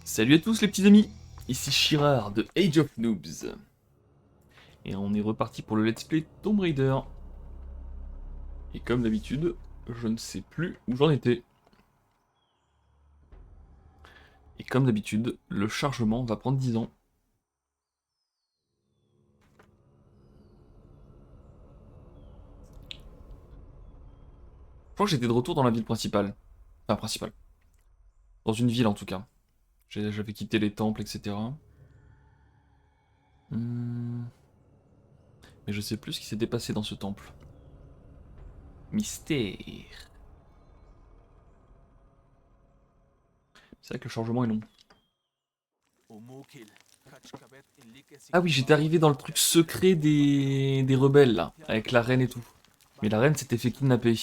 Salut à tous les petits amis, ici Chirard de Age of Noobs. Et on est reparti pour le let's play Tomb Raider. Et comme d'habitude, je ne sais plus où j'en étais. Et comme d'habitude, le chargement va prendre 10 ans. Je crois que j'étais de retour dans la ville principale. Enfin principale. Dans une ville en tout cas. J'avais quitté les temples, etc. Mais je sais plus ce qui s'était passé dans ce temple. Mystère. C'est vrai que le chargement est long. Ah oui, j'étais arrivé dans le truc secret des rebelles là, avec la reine et tout. Mais la reine s'était fait kidnapper.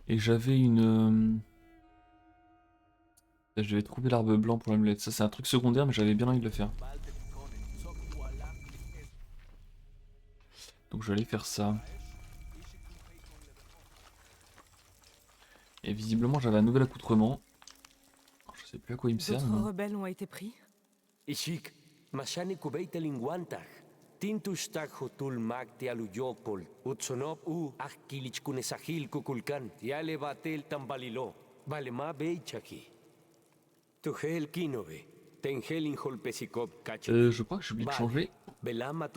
Et j'avais une... Je devais trouver l'arbre blanc pour l'amulette. Ça c'est un truc secondaire mais j'avais bien envie de le faire. Donc je vais aller faire ça. Et visiblement j'avais un nouvel accoutrement. Alors, je sais plus à quoi il me sert. D'autres Mais... rebelles ont été pris. Ishik, mashani kubeitel guantag. Tintus tag hotul mag te aluyokol. Utsonop akilich kunesahil kukulkan. Tiale batel tambalilo. Balema beichaki. Tuhel kinove. Tengelin holpesikop kachi. Je crois que j'ai oublié de changer. Belama tu.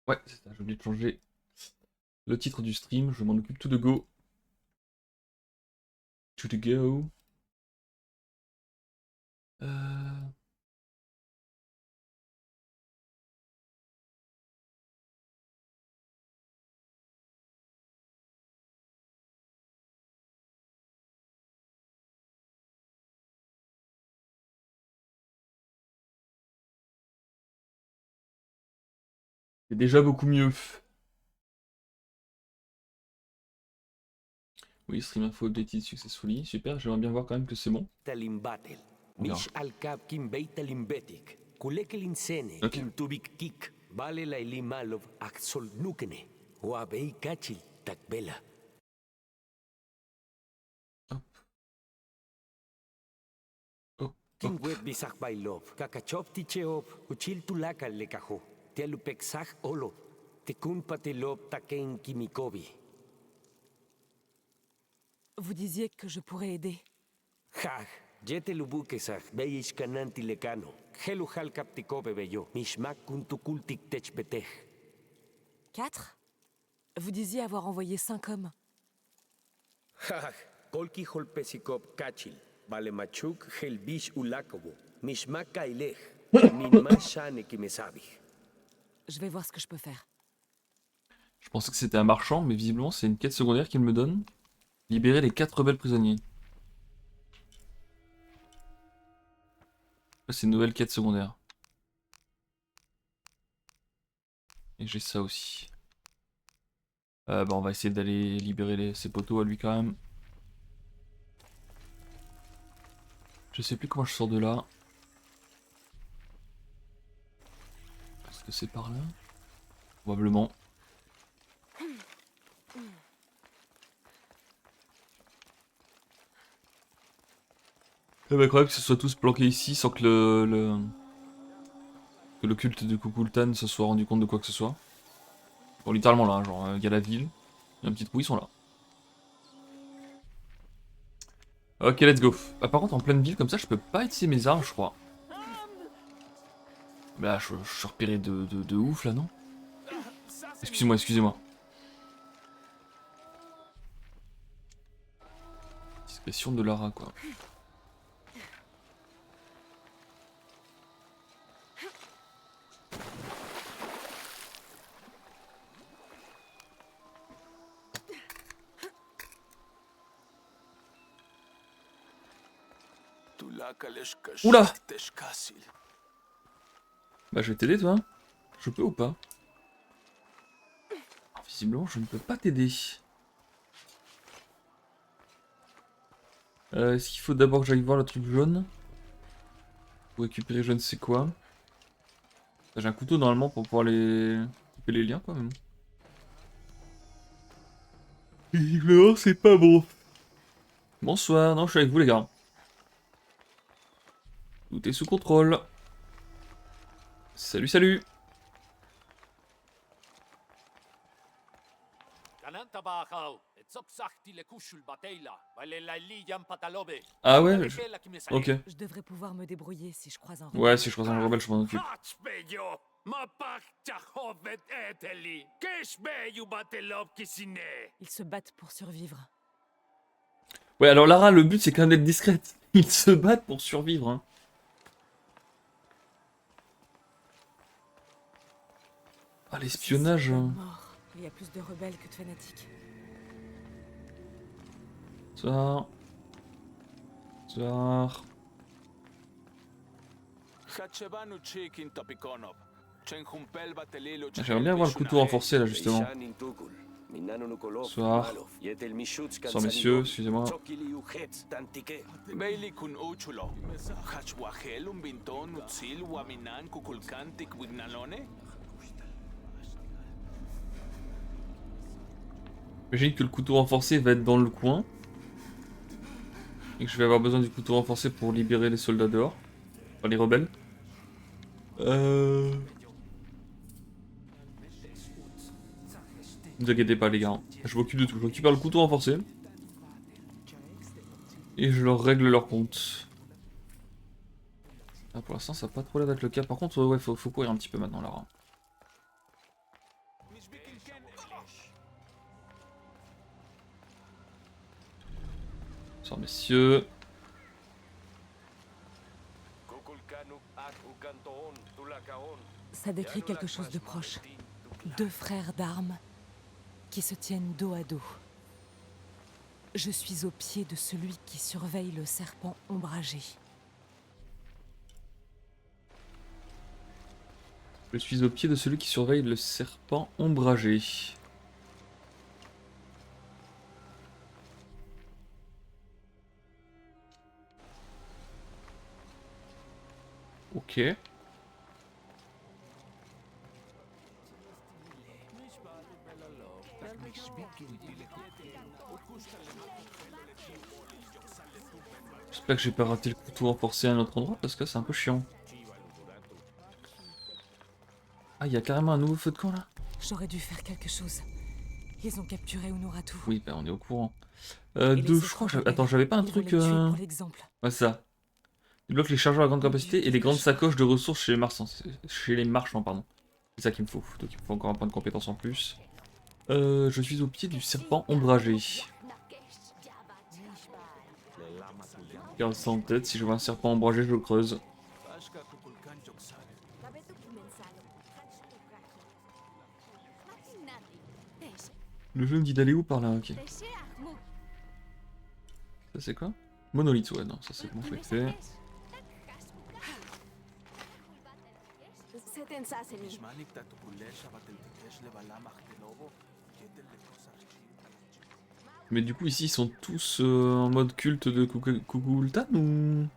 Ouais, c'est ça, j'ai oublié de changer le titre du stream. Je m'en occupe tout de go. To the go. C'est déjà beaucoup mieux. Oui, stream info updated successfully. Super, j'aimerais bien voir quand même que c'est bon. Talimbatel. On verra. Mish alkab kim beitalimbetik. Kulekelin sene. Ok. Kim tubik kik. Vale la ilimalov aksol nukene. Wabei kachil takbela. Oh, King hop. web bisak bailov, kakachop ticheop, uchil tulaka lekajo, tialupexaj olo, tekun patelop takein kimikobi. Vous disiez que je pourrais aider. Jaj, jete lubukesaj, beish kananti lekano, geluhal kaptikobe beyo, mishmak kuntukultik techpetej. 4. Vous disiez avoir envoyé 5 hommes. Jaj, kolki holpesikop kachil, balemachuk helbish ulakobo, mishmak kailej, minma shane kimesabi. Je vais voir ce que je peux faire. Je pensais que c'était un marchand, mais visiblement c'est une quête secondaire qu'il me donne. Libérer les 4 rebelles prisonniers. Là c'est une nouvelle quête secondaire. Et j'ai ça aussi. Bah on va essayer d'aller libérer ses poteaux à lui quand même. Je sais plus comment je sors de là. Est-ce que c'est par là? Probablement. C'est incroyable que ce soit tous planqués ici sans que que le culte de Kukultan se soit rendu compte de quoi que ce soit. Bon, littéralement là, genre, il y a la ville, il y a un petit trou, ils sont là. Ok, let's go. Ah, par contre, en pleine ville comme ça, je peux pas utiliser mes armes, je crois. Mais là, je suis repéré de ouf là, non? Excusez-moi, excusez-moi. Discrétion de Lara, quoi. Oula! Bah, je vais t'aider, toi. Je peux ou pas? Visiblement, je ne peux pas t'aider. Est-ce qu'il faut d'abord que j'aille voir le truc jaune? Pour récupérer je ne sais quoi. J'ai un couteau normalement pour pouvoir les couper les liens, quoi, même. Visiblement, c'est pas bon. Bonsoir, non, je suis avec vous, les gars. Tout est sous contrôle. Salut, salut. Ah ouais, ok. Je devrais pouvoir me débrouiller si je croise un rebelle. Ouais, si je croise un rebelle, je m'en occupe. Ils se battent pour survivre. Ouais, alors Lara, le but c'est quand même d'être discrète. Ils se battent pour survivre. Hein. Ah, l'espionnage. Mort. Il y a plus de rebelles que de fanatiques. Ça. Ça. J'aimerais bien avoir le couteau renforcé là justement. Bonsoir. Bonsoir messieurs, excusez-moi. J'imagine que le couteau renforcé va être dans le coin. Et que je vais avoir besoin du couteau renforcé pour libérer les soldats dehors. Enfin les rebelles. Ne vous inquiétez pas les gars. Je m'occupe de tout. Je récupère le couteau renforcé. Et je leur règle leur compte. Ah, pour l'instant ça n'a pas trop l'air d'être le cas. Par contre ouais faut courir un petit peu maintenant Lara. Bonsoir messieurs. Ça décrit quelque chose de proche. Deux frères d'armes qui se tiennent dos à dos. Je suis au pied de celui qui surveille le serpent ombragé. Je suis au pied de celui qui surveille le serpent ombragé. Ok. J'espère que j'ai pas raté le couteau renforcé à un autre endroit parce que c'est un peu chiant. Ah, il y a carrément un nouveau feu de camp là? J'aurais dû faire quelque chose. Ils ont capturé Unuratu. Oui, bah on est au courant. Et les Je crois que attends, j'avais pas un Ils truc. vont les tuer pour l'exemple. Ouais, ça. Il bloque les chargeurs à grande capacité et les grandes sacoches de ressources chez les marchands. Pardon. C'est ça qu'il me faut. Donc il me faut encore un point de compétence en plus. Je suis au pied du serpent ombragé. Garde ça en tête, si je vois un serpent ombragé, je le creuse. Le jeu me dit d'aller où par là, ok. Ça c'est quoi? Monolithe, ouais, non, ça c'est bon, je l'ai fait. Mais du coup ici ils sont tous en mode culte de Kukulkan ou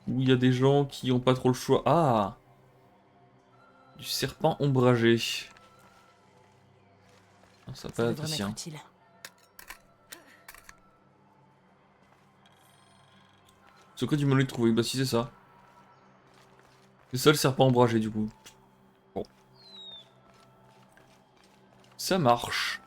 il y a des gens qui ont pas trop le choix? Ah, du serpent ombragé. Ah, ça peut être ici. Hein. Secret du monolithe trouvé, bah si c'est ça. C'est ça le serpent ombragé du coup. Bon. Ça marche.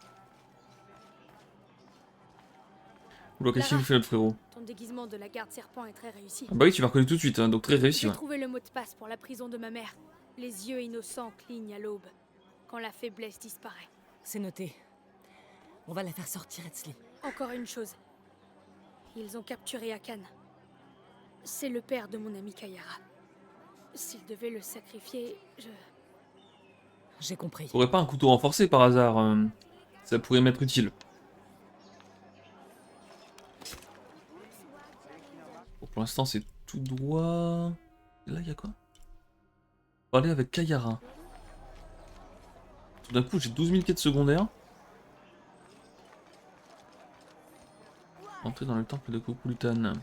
Oula, qu'est-ce qu'il nous fait notre frérot? Ton déguisement de la garde serpent est très réussi. Ah bah oui, tu m'as reconnu tout de suite, hein, donc très réussi. J'ai Ouais. trouvé le mot de passe pour la prison de ma mère. Les yeux innocents clignent à l'aube, quand la faiblesse disparaît. C'est noté. On va la faire sortir, Etzli. Encore une chose. Ils ont capturé Akan. C'est le père de mon ami Kayara. S'ils devaient le sacrifier, J'ai compris. T'aurais pas un couteau renforcé par hasard ça pourrait m'être utile. Bon, pour l'instant c'est tout droit. Et là il y a quoi? Parler avec Kayara. Tout d'un coup j'ai 12 000 quêtes secondaires. Entrer dans le temple de Kukulkan.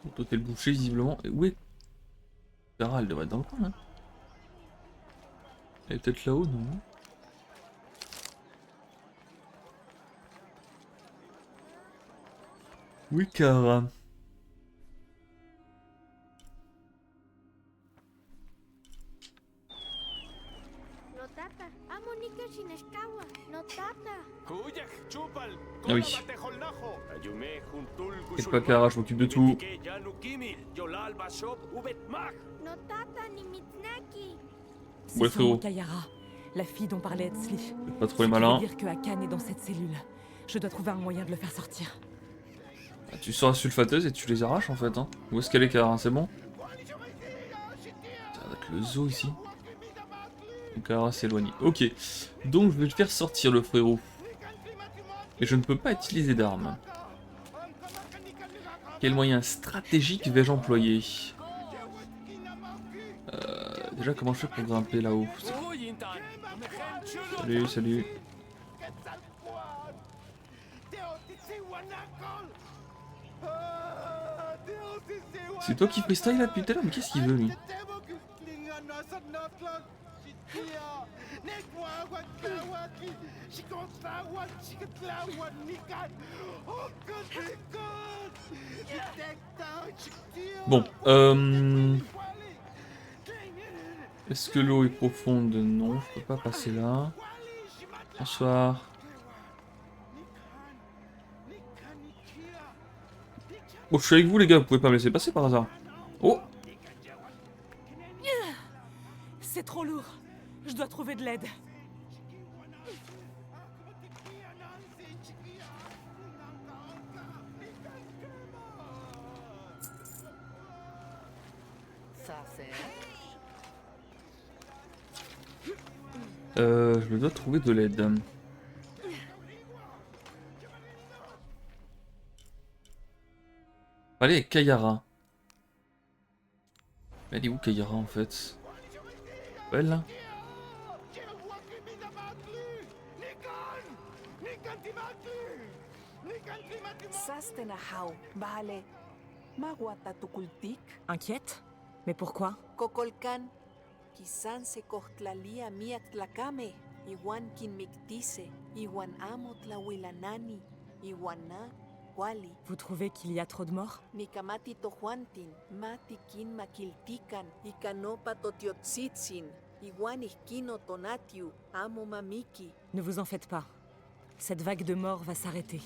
Bon, toi t'es le boucher visiblement. Et où est Kayara? Elle devrait être dans le coin là. Elle est peut-être là-haut, non? Oui, car... Notata, amonika shineskawa, notata. Kujak, chupal, Ah oui. kolabatejolnajo. Ayume, juntul, T'inquiète pas, Kara, je m'occupe de tout. Kutike, yanukimil, yolal, bashop, ubetmak. Notata ni mitnaki. C'est Ouais, sûrement frérot. Kayara, la fille dont parlait Etzli. Faites pas trop les Ce qui malins. veut dire que Akan est dans cette cellule. Je dois trouver un moyen de le faire sortir. Ah, tu sors la sulfateuse et tu les arraches en fait. Hein. Où est-ce qu'elle est, Kara? C'est bon? Ça va être le zoo ici. Donc Kara s'éloigne. Ok. Donc je vais le faire sortir le frérot. Mais je ne peux pas utiliser d'armes. Quel moyen stratégique vais-je employer? Déjà, comment je fais pour grimper là-haut? Salut, salut. C'est toi qui freestyle là depuis tout à l'heure? Mais qu'est-ce qu'il veut lui? Bon, est-ce que l'eau est profonde? Non, je peux pas passer là. Bonsoir. Bon, je suis avec vous les gars, vous pouvez pas me laisser passer par hasard. Oh! C'est trop lourd. Je dois trouver de l'aide. Je dois trouver de l'aide. Allez, avec Kayara. Elle est où Kayara en fait? Elle là? Sastenahau, vale. Maguata tukultik, Inquiète? Mais pourquoi? Cocolcan, Kisan se cortlalia miak tlacame, Iwan kin mictice, Iwan amo tlahuilanani, Iwana, Wali, Vous trouvez qu'il y a trop de morts? Nikamati tohuantin, Mati kin makiltikan, Ikanopa totiotsitzin, Iwan ihkino tonatiu, Amo mamiki, Ne vous en faites pas. Cette vague de morts va s'arrêter.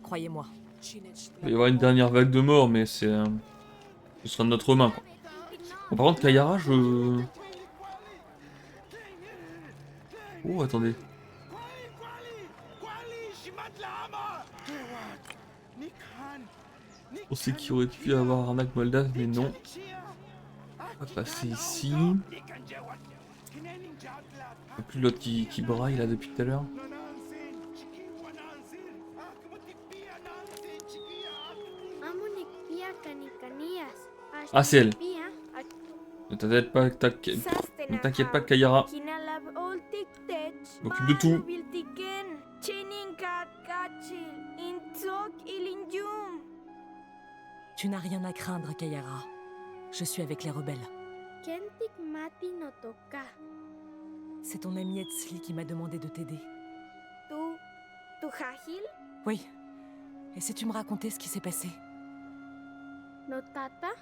Croyez-moi. Il va y avoir une dernière vague de mort, mais c'est... ce sera de notre main quoi. Bon, par contre, Kayara, je... Oh, attendez. On sait qu'il aurait pu avoir un arnaque moldave, mais non. On va passer ici. Et puis l'autre qui braille là depuis tout à l'heure. Amonik pia canicanias. Ah, c'est elle. Ne t'inquiète pas, Kayara. Je m'occupe de tout. Tu n'as rien à craindre, Kayara. Je suis avec les rebelles. Kentik mati no toka. C'est ton ami Etzli qui m'a demandé de t'aider. Tu hahil? Oui. Et si tu me racontais ce qui s'est passé? No tata?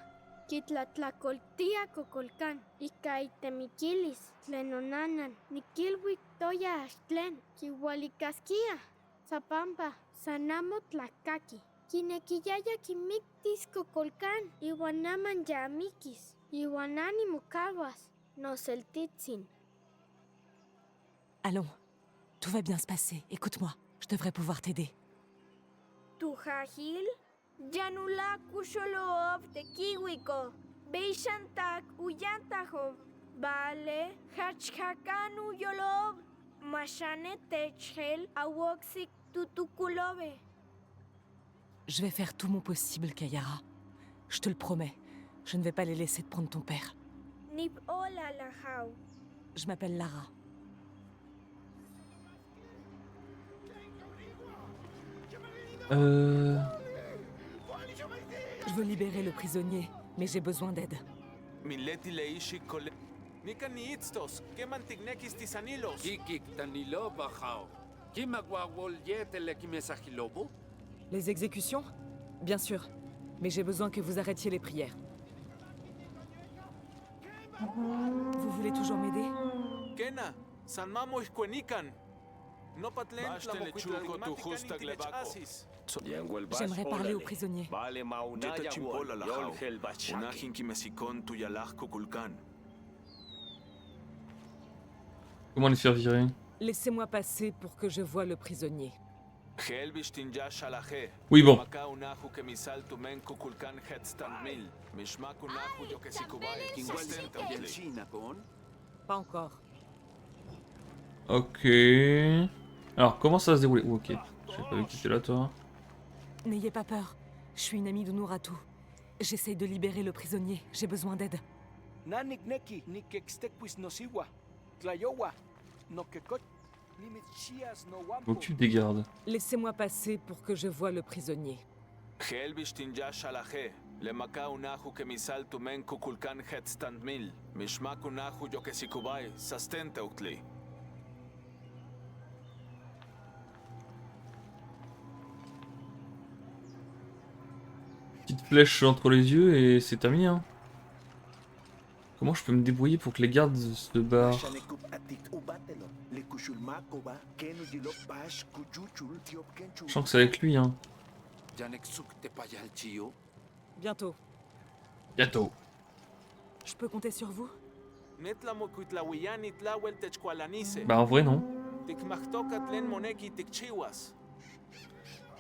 Kitlatlacoltia cocolcan. Ikaitemikilis. Tlenonanan. Nikilwik toya ashtlen. Kiwalikaskia. Zapampa. Sanamo tlakaki. Kinekiyaya kimiktis cocolcan. Iwanaman yamikis. Iwanani mukawas. Noseltitsin. Allons. Tout va bien se passer. Écoute-moi. Je devrais pouvoir t'aider. Tu hahil? Yanula kusholoov te kiwiko. Beishantak uyantajov. Vale, hachhakanu yolov. Mashane techel awoxik tutukulove. Je vais faire tout mon possible, Kayara. Je te le promets. Je ne vais pas les laisser te prendre ton père. Nip ola lahau. Je m'appelle Lara. Je veux libérer le prisonnier, mais j'ai besoin d'aide. Mileti leishi kole. Nikani itstos, que mantignekis tisanilos. Kikik tanilo bajao. Kimagwawol yetele kimesahilobo? Les exécutions? Bien sûr. Mais j'ai besoin que vous arrêtiez les prières. Vous voulez toujours m'aider? Kena, San Mamo Ihkuenikan. No patlen J'aimerais parler aux prisonniers. Comment les faire virer? Laissez-moi passer pour que je voie le prisonnier. Oui, bon. Pas encore. Ok. Alors, comment ça va se dérouler? Ok. J'ai pas vu que t'étais là, toi. N'ayez pas peur. Je suis une amie de Nouratu. J'essaye de libérer le prisonnier. J'ai besoin d'aide. Occupe des gardes. Laissez-moi passer pour que je voie le prisonnier. Petite flèche entre les yeux et c'est terminé, hein. Comment je peux me débrouiller pour que les gardes se barrent? Je sens que c'est avec lui, hein. Bientôt. Bientôt. Je peux compter sur vous? Bah en vrai non.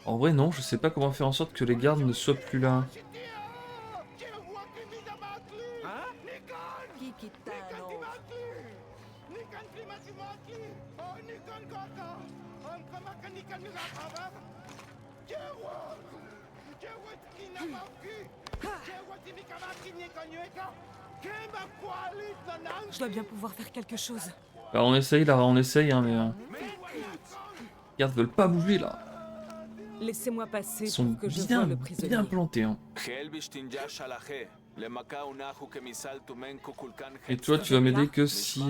En vrai non, je sais pas comment faire en sorte que les gardes ne soient plus là. Je dois bien pouvoir faire quelque chose. Bah on essaye là, on essaye hein, mais... Les gardes veulent pas bouger là. Laissez-moi passer Ils sont pour que je bien, voie le prisonnier. bien plantés, hein. Et toi tu vas m'aider que si...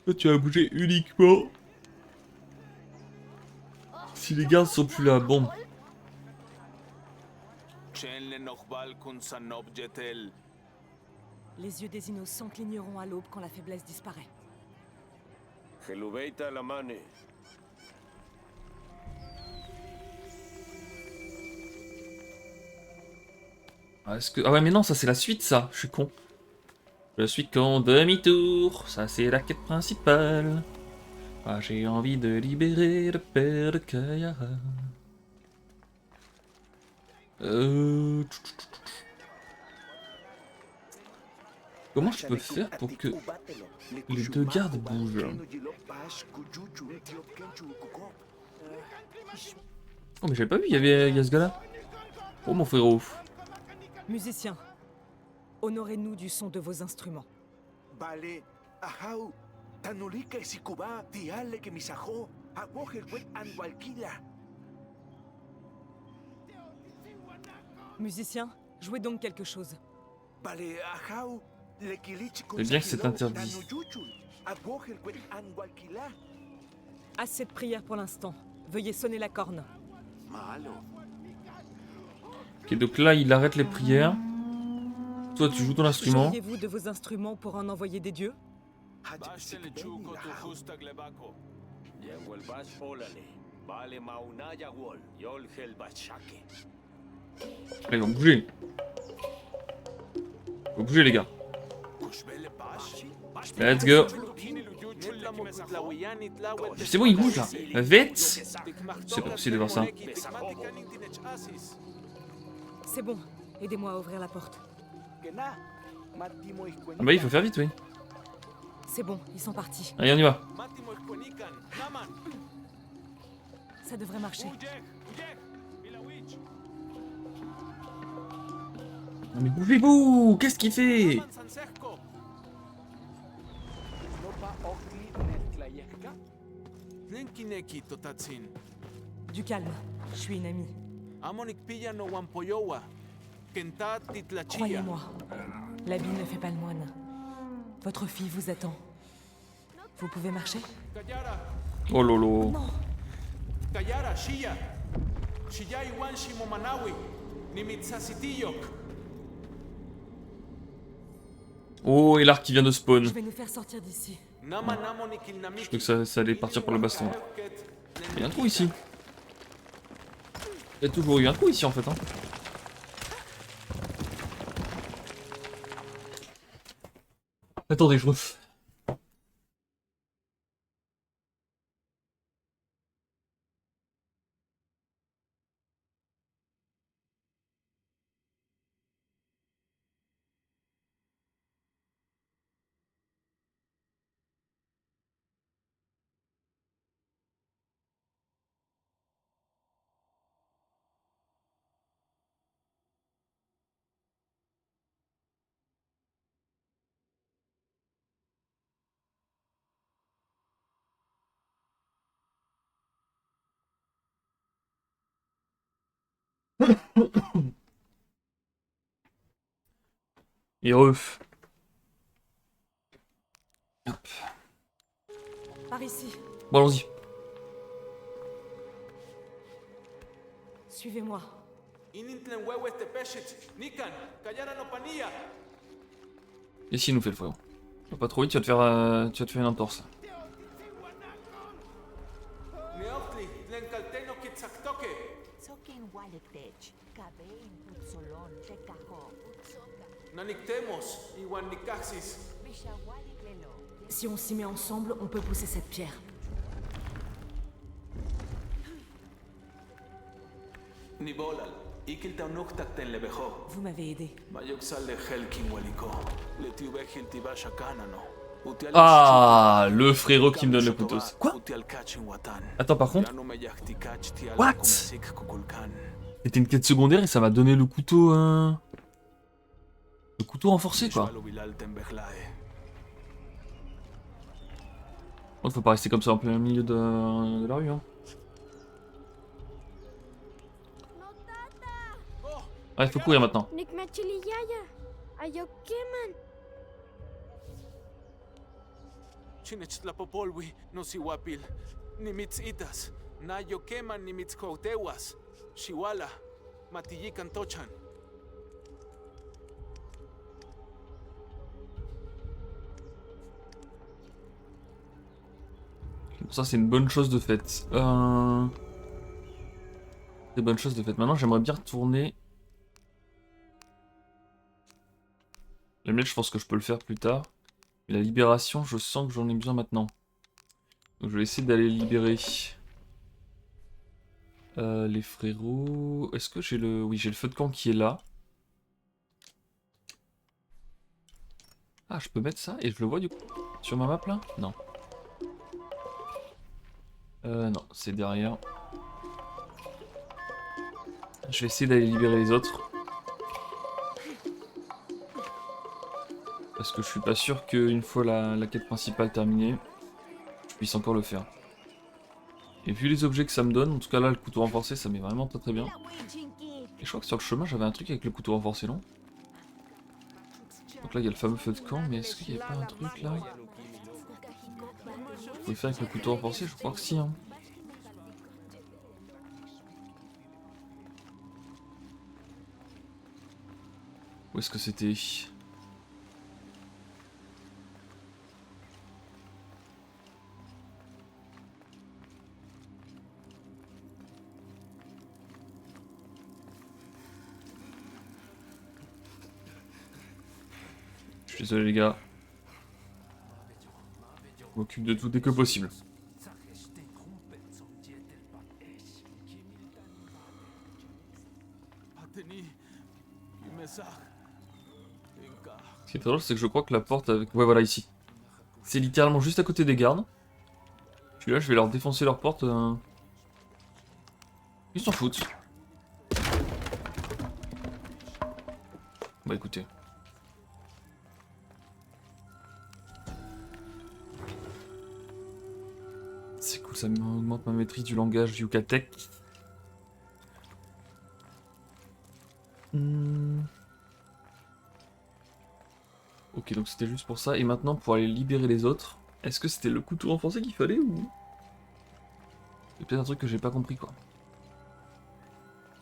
Toi tu vas bouger uniquement si les gardes sont plus là, bon. Les yeux des innocents cligneront à l'aube quand la faiblesse disparaît. Ah, ah ouais mais non, ça c'est la suite ça, je suis con. Je suis con, demi-tour, ça c'est la quête principale. Ah, j'ai envie de libérer le père de Kayara. Comment je peux faire pour que les deux gardes bougent? Oh mais j'avais pas vu, il y a ce gars-là. Oh mon frérot. Musiciens, honorez-nous du son de vos instruments. Musiciens, jouez donc quelque chose. C'est bien que c'est interdit. Assez de prières pour l'instant. Veuillez sonner la corne. Ok, donc là il arrête les prières. Toi tu joues ton instrument. Joueriez-vous de vos instruments pour en envoyer des dieux? Allez, ils vont bouger. Faut bouger les gars. Let's go. C'est bon, il bouge là. Vite. C'est pas possible de voir ça. C'est bon. Aidez-moi à ouvrir la porte. Ah bah il faut faire vite, oui. C'est bon, ils sont partis. Allez, on y va. Ça devrait marcher. Non mais bougez-vous. Qu'est-ce qu'il fait? Du calme. Je suis une amie. Croyez-moi, l'habit ne fait pas le moine. Votre fille vous attend. Vous pouvez marcher? Kayara, Oh lolo. Non. Kayara, Shia. Shia iwan Shimomanawi. Nimitsasitiyok. Oh, et l'arc qui vient de spawn. Je vais nous faire sortir d'ici. Nama namo nikilnamiki. Je crois que ça allait partir pour le baston. Il y a un trou ici. Il y a toujours eu un trou ici en fait. Hein. Attendez, je refais. Et ref. Hop. Par ici. Bon, allons-y. Suivez-moi. Inintlen wewe tepeshit. Nikan. Kayara no pania. Et s'il nous fait le frérot. Pas trop vite, tu vas te faire une entorse. Neoptli. Tlen kalteno kitsaktoke. Sokin Waletech, Kabein Putsolon, Tecajo, Nanictemos. Iwan nikaxis. Bishawalitlelo, Si on s'y met ensemble, on peut pousser cette pierre. Nibolal. Ikilta nuktakten lebejo. Vous m'avez aidé. Mayoksal le helkin waliko. Le tiubekil tibasha kanano. Ah, le frérot qui me donne le couteau. Quoi? Attends, par contre. What? C'était une quête secondaire et ça m'a donné le couteau. Le couteau renforcé quoi. Bon, faut pas rester comme ça en plein milieu de la rue. Hein. Ah, il faut courir maintenant. Nikmachiliyaya. Ayokeman. Chinechtlapopolwi, no siwapil. Nimitzitas. Nayokeman nimitzkoutewas. Shiwala. Matiyikan tochan. Ça, c'est une bonne chose de fait. C'est une bonne chose de fait. Maintenant, j'aimerais bien retourner. La miette, je pense que je peux le faire plus tard. Mais la libération, je sens que j'en ai besoin maintenant. Donc, je vais essayer d'aller libérer les frérots. Est-ce que j'ai le... Oui, j'ai le feu de camp qui est là. Ah, je peux mettre ça et je le vois du coup sur ma map là? Non. Non, c'est derrière. Je vais essayer d'aller libérer les autres. Parce que je suis pas sûr qu'une fois la quête principale terminée, je puisse encore le faire. Et vu les objets que ça me donne, en tout cas là le couteau renforcé ça m'est vraiment très très bien. Et je crois que sur le chemin j'avais un truc avec le couteau renforcé, non? Donc là il y a le fameux feu de camp, mais est-ce qu'il n'y a pas un truc là? Je peux le faire avec le couteau renforcé, je crois que si. Hein. Où est-ce que c'était? Je suis désolé les gars. Je m'occupe de tout dès que possible. Ce qui est très drôle, c'est que je crois que la porte avec... Ouais, voilà, ici. C'est littéralement juste à côté des gardes. Puis là, je vais leur défoncer leur porte. Ils s'en foutent. Bah écoutez. C'est cool, ça augmente ma maîtrise du langage du Yucatec. Ok, donc c'était juste pour ça. Et maintenant, pour aller libérer les autres, Est-ce que c'était le couteau renforcé qu'il fallait ou... C'est peut-être un truc que j'ai pas compris quoi.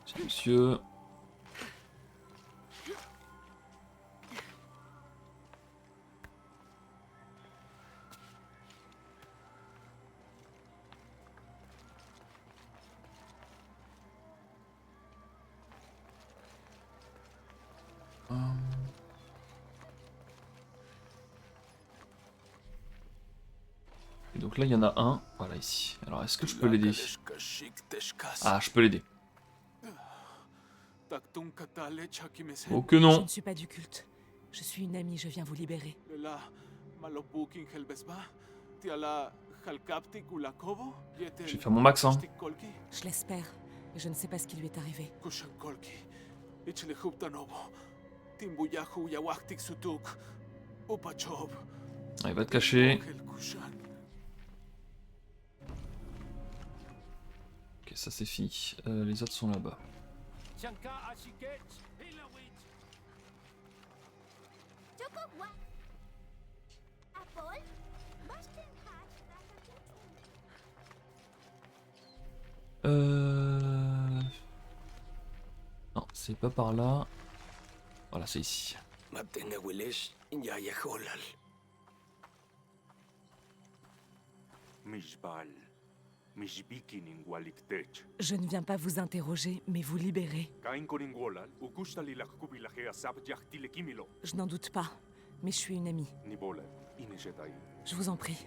Tiens, monsieur... Et donc là il y en a un, voilà ici. Alors est-ce que je peux l'aider? Ah, je peux l'aider. Oh que Je non. ne suis pas du culte. Je suis une amie, je viens vous libérer. Je vais faire mon max hein. Je l'espère, et je ne sais pas ce qui lui est arrivé. Ah, il va te cacher. Ok, ça c'est fini. Les autres sont là-bas. Non, c'est pas par là. Voilà, c'est ici. Je ne viens pas vous interroger, mais vous libérer. Je n'en doute pas, mais je suis une amie. Je vous en prie.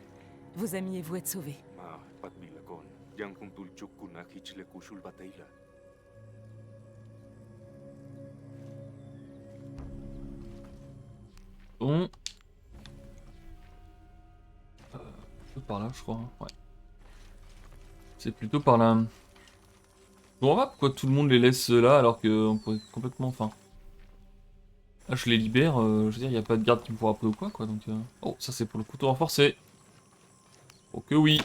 Vos amis et vous êtes sauvés. Bon. Plutôt par là, je crois. Ouais. C'est plutôt par là. Je comprends pas pourquoi tout le monde les laisse là alors qu'on pourrait complètement. Enfin. Là, je les libère. Je veux dire, il n'y a pas de garde qui me pourra appeler ou quoi. Donc, oh, ça c'est pour le couteau renforcé. Oh que oui.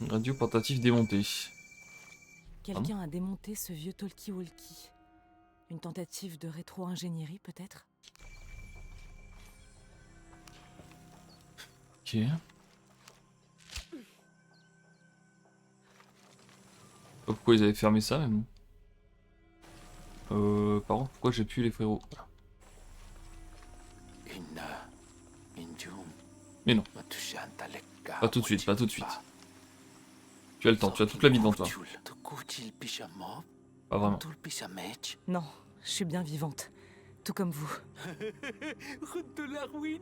Radio portatif démonté. Quelqu'un a démonté ce vieux talkie-walkie. Une tentative de rétro-ingénierie, peut-être? Ok. Pas pourquoi ils avaient fermé ça, mais bon. Par contre, pourquoi j'ai pu les frérots? Mais non. Pas tout de suite, pas tout de suite. Tu as le temps, tu as toute la vie devant toi. Pas vraiment. Non, je suis bien vivante. Tout comme vous. Oh, il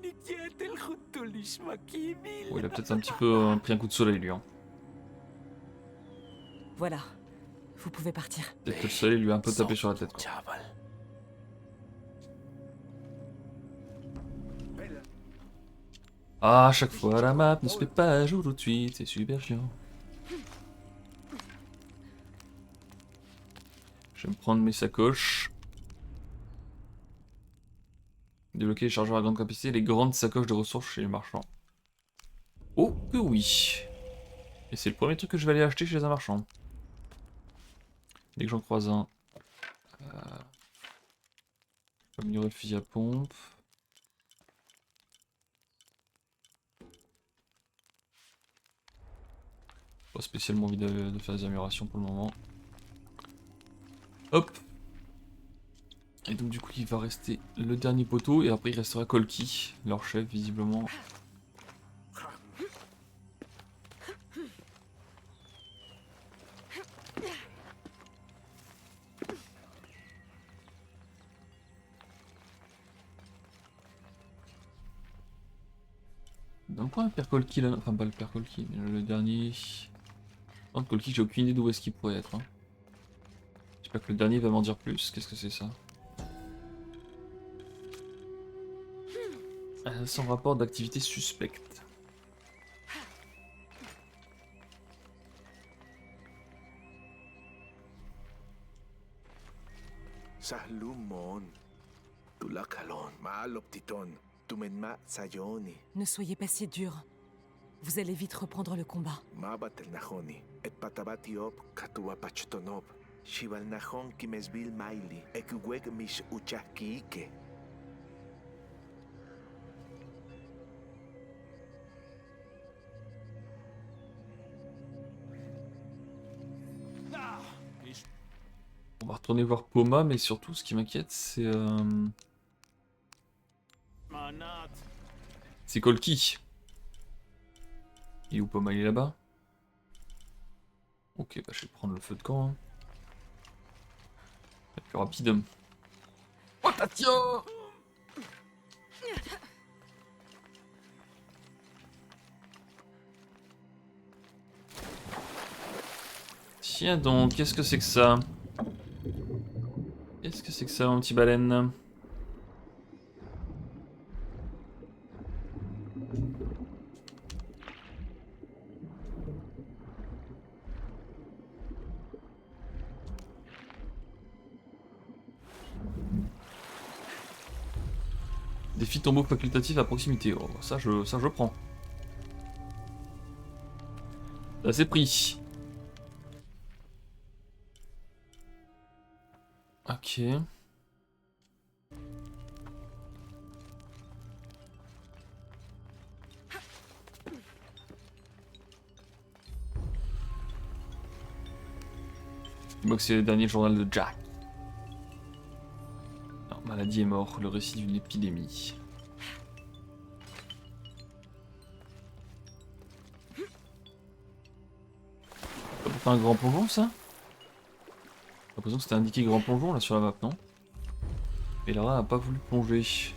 a peut-être un petit peu pris un coup de soleil, lui. Hein. Voilà. Vous pouvez partir. Peut-être que le soleil lui a un peu tapé sur la tête, quoi. Ah, à chaque fois, la map ne se fait pas à jour tout de suite. C'est super chiant. Je vais me prendre mes sacoches. Débloquer les chargeurs à grande capacité, les grandes sacoches de ressources chez les marchands. Oh que oui. Et c'est le premier truc que je vais aller acheter chez un marchand. Dès que j'en croise un. Je vais améliorer le fusil à pompe. Pas spécialement envie de faire des améliorations pour le moment. Hop. Et donc du coup il va rester le dernier poteau et après il restera Colky, leur chef visiblement. Donc quoi un père Colky là, enfin pas le père Colky mais le dernier. Non Colky j'ai aucune idée d'où est-ce qu'il pourrait être. Hein. J'espère que le dernier va m'en dire plus, qu'est-ce que c'est ça? Sans rapport d'activité suspecte. Ne soyez pas si dur. Vous allez vite reprendre le combat. Xivalnajon kimesbil maili, ekuwek mish uchahkiike. On va retourner voir Poma, mais surtout ce qui m'inquiète c'est... C'est Kolki. Et où Poma il est là-bas? Ok, bah je vais prendre le feu de camp. Hein. C'est plus rapide. Oh tiens! Tiens donc, qu'est-ce que c'est que ça? Qu'est-ce que c'est que ça, mon petit baleine? Défi tombeau facultatif à proximité. Oh, ça je prends. Ça c'est pris. Ok. Je vois que c'est le dernier journal de Jack. Non, maladie est mort, le récit d'une épidémie. C'est pourtant un grand plongeon ça? J'ai l'impression que c'était indiqué grand plongeon là sur la map, non? Et Lara n'a pas voulu plonger.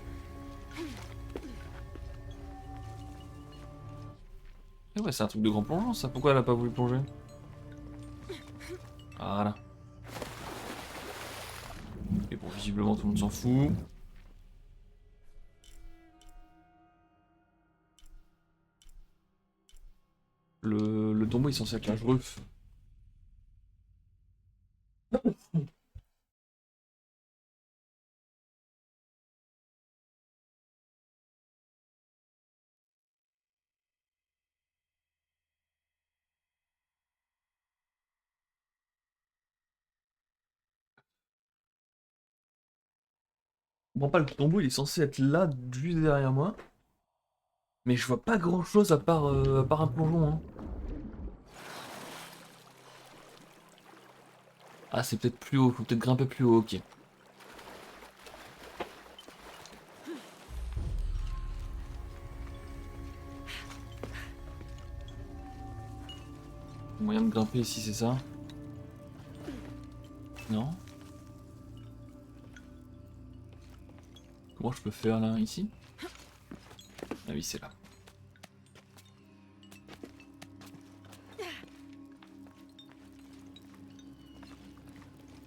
Et ouais, c'est un truc de grand plongeon ça, pourquoi elle a pas voulu plonger? Voilà. Et bon, visiblement tout le monde s'en fout. Le tombeau est censé être là, je ref. Bon, pas le tombeau, il est censé être là, juste derrière moi. Mais je vois pas grand chose à part un plongeon. Hein. Ah, c'est peut-être plus haut, faut peut-être grimper plus haut, ok. Moyen de grimper ici, c'est ça? Non? Comment je peux faire là, ici? Ah oui, c'est là.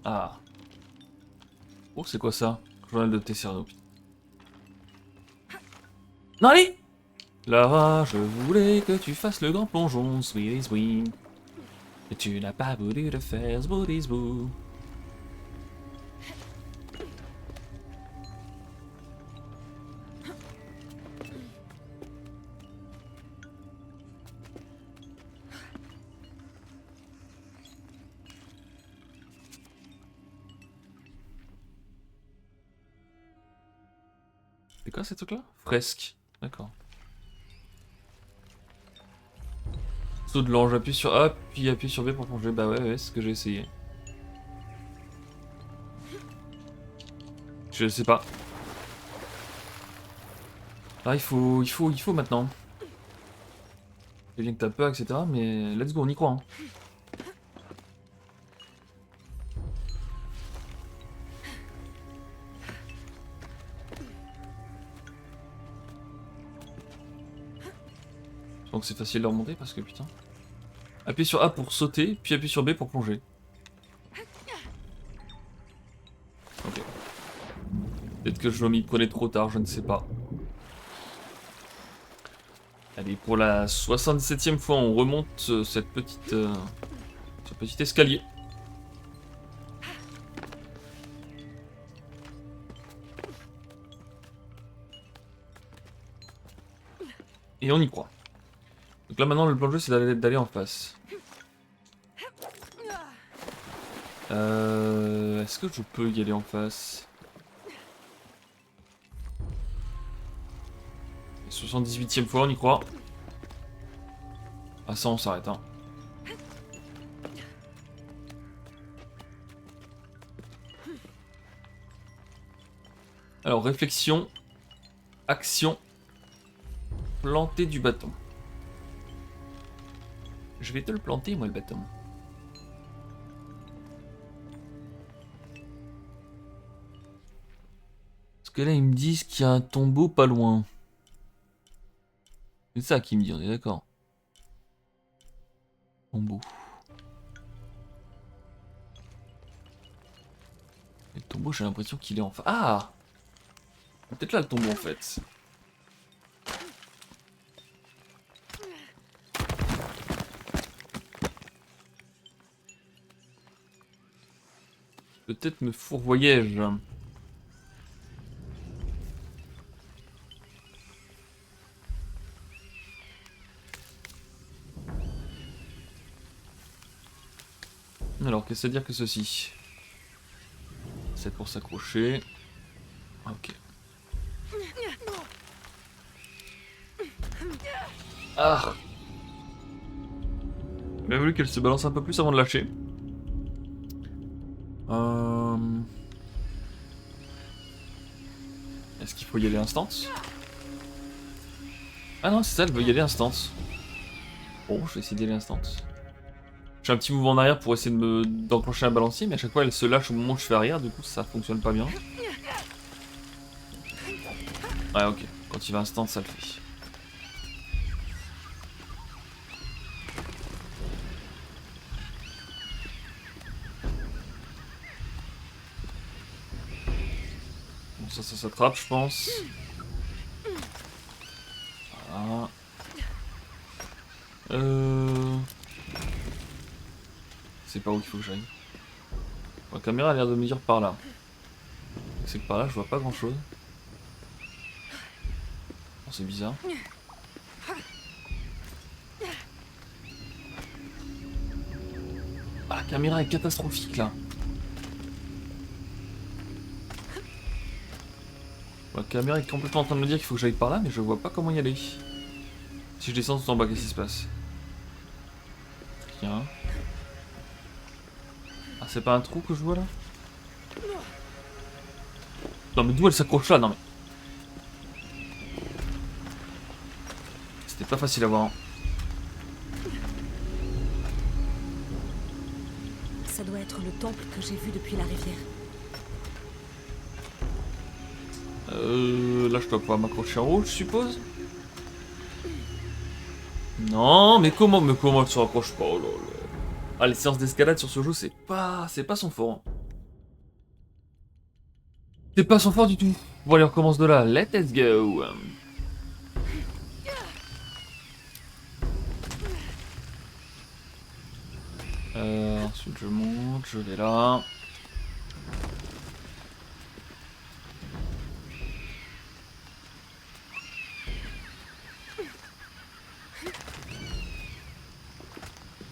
Ah. Oh, c'est quoi ça? Journal de Tesserno. Non, allez! Lara, je voulais que tu fasses le grand plongeon, sweetie sweet. Et tu n'as pas voulu le faire, zbooty zboo. C'est quoi ces trucs-là? Fresque. D'accord. Saut de l'ange, appuie sur A, puis appuie sur B pour plonger. Bah ouais, c'est ce que j'ai essayé. Je sais pas. Ah, il faut maintenant. C'est bien que t'as peur, etc. Mais let's go, on y croit. Hein. Donc c'est facile de remonter parce que putain. Appuie sur A pour sauter, puis appuie sur B pour plonger. Ok. Peut-être que je m'y prenais trop tard, je ne sais pas. Allez, pour la 77e fois, on remonte ce petit escalier. Et on y croit. Donc là maintenant le plan de jeu c'est d'aller en face. Est-ce que je peux y aller en face? 78e fois, on y croit. Ah ça, on s'arrête, hein. Alors, réflexion, action, planter du bâton. Je vais te le planter, moi, le bâton. Parce que là, ils me disent qu'il y a un tombeau pas loin. C'est ça qu'ils me disent, on est d'accord. Tombeau. Le tombeau, j'ai l'impression qu'il est en face. Ah! Peut-être là le tombeau en fait. Peut-être me fourvoyais-je. Alors, qu'est-ce que ça veut dire que ceci? C'est pour s'accrocher. Ok. Ah! Il a voulu qu'elle se balance un peu plus avant de lâcher. Est-ce qu'il faut y aller instant? Ah non, c'est ça, elle veut y aller instant. Bon, je vais essayer d'y aller instant. Je fais un petit mouvement en arrière pour essayer d'enclencher un balancier, mais à chaque fois elle se lâche au moment où je fais arrière, du coup ça fonctionne pas bien. Ouais, ok, quand il va instant, ça le fait. Bon, ça s'attrape, je pense. Voilà. C'est par où il faut que j'aille. La caméra a l'air de me dire par là. C'est que par là, je vois pas grand chose. Bon, c'est bizarre. Ah, la caméra est catastrophique là. La caméra est complètement en train de me dire qu'il faut que j'aille par là, mais je vois pas comment y aller. Si je descends tout en bas, qu'est-ce qui se passe? Rien. Ah, c'est pas un trou que je vois là? Non, mais d'où elle s'accroche là? Non, mais. C'était pas facile à voir. Hein. Ça doit être le temple que j'ai vu depuis la rivière. Là, je dois pouvoir m'accrocher en haut, je suppose. Non, mais comment elle se rapproche pas? Oh là là. Ah, les séances d'escalade sur ce jeu, c'est pas son fort. Hein. C'est pas son fort du tout. Bon, allez, on recommence de là. Let's go. Ensuite, je monte, je vais là.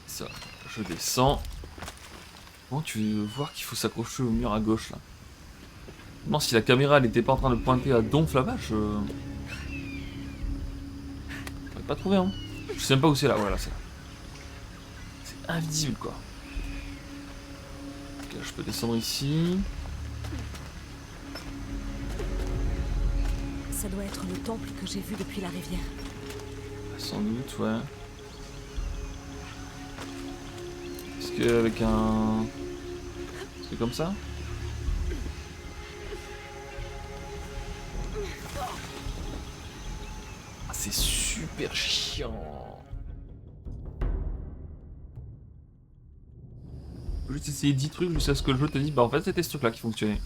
Ça, je descends. Comment tu veux voir qu'il faut s'accrocher au mur à gauche là? Non, si la caméra elle était pas en train de pointer à donf là-bas, je n'aurais pas trouvé, hein. Je sais même pas où c'est là, voilà, c'est là. C'est invisible quoi. Ok, je peux descendre ici. Ça doit être le temple que j'ai vu depuis la rivière. Sans doute, ouais. Est-ce qu'avec un... C'est comme ça? Ah, c'est super chiant. Faut juste essayer 10 trucs jusqu'à ce que le jeu te dise, bah en fait c'était ce truc là qui fonctionnait.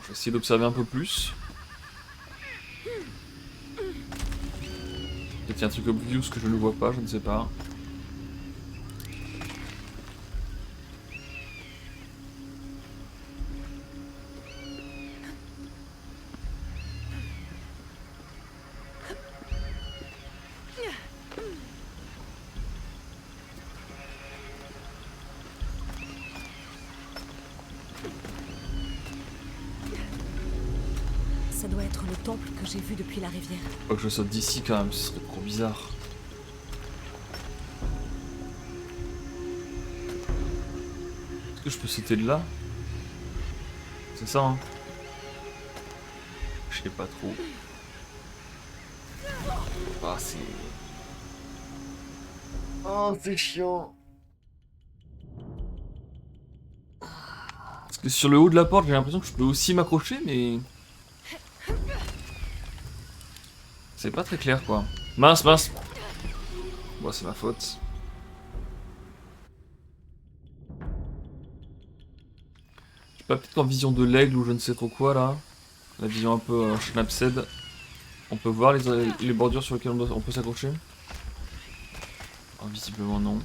Je vais essayer d'observer un peu plus. Peut-être qu'il y a un truc obvious que je ne vois pas, je ne sais pas. Ça doit être le temple que j'ai vu depuis la rivière. Faut que je saute d'ici quand même, ce serait trop bizarre. Est-ce que je peux sauter de là? C'est ça, hein? Je sais pas trop. Ah, c'est... Oh, c'est chiant. Parce que sur le haut de la porte, j'ai l'impression que je peux aussi m'accrocher, mais... C'est pas très clair, quoi. Mince, mince. Bon, c'est ma faute. Je sais pas, peut-être qu'en vision de l'aigle ou je ne sais trop quoi, là. La vision un peu Schnapsed. On peut voir les bordures sur lesquelles on peut s'accrocher? Oh, visiblement non.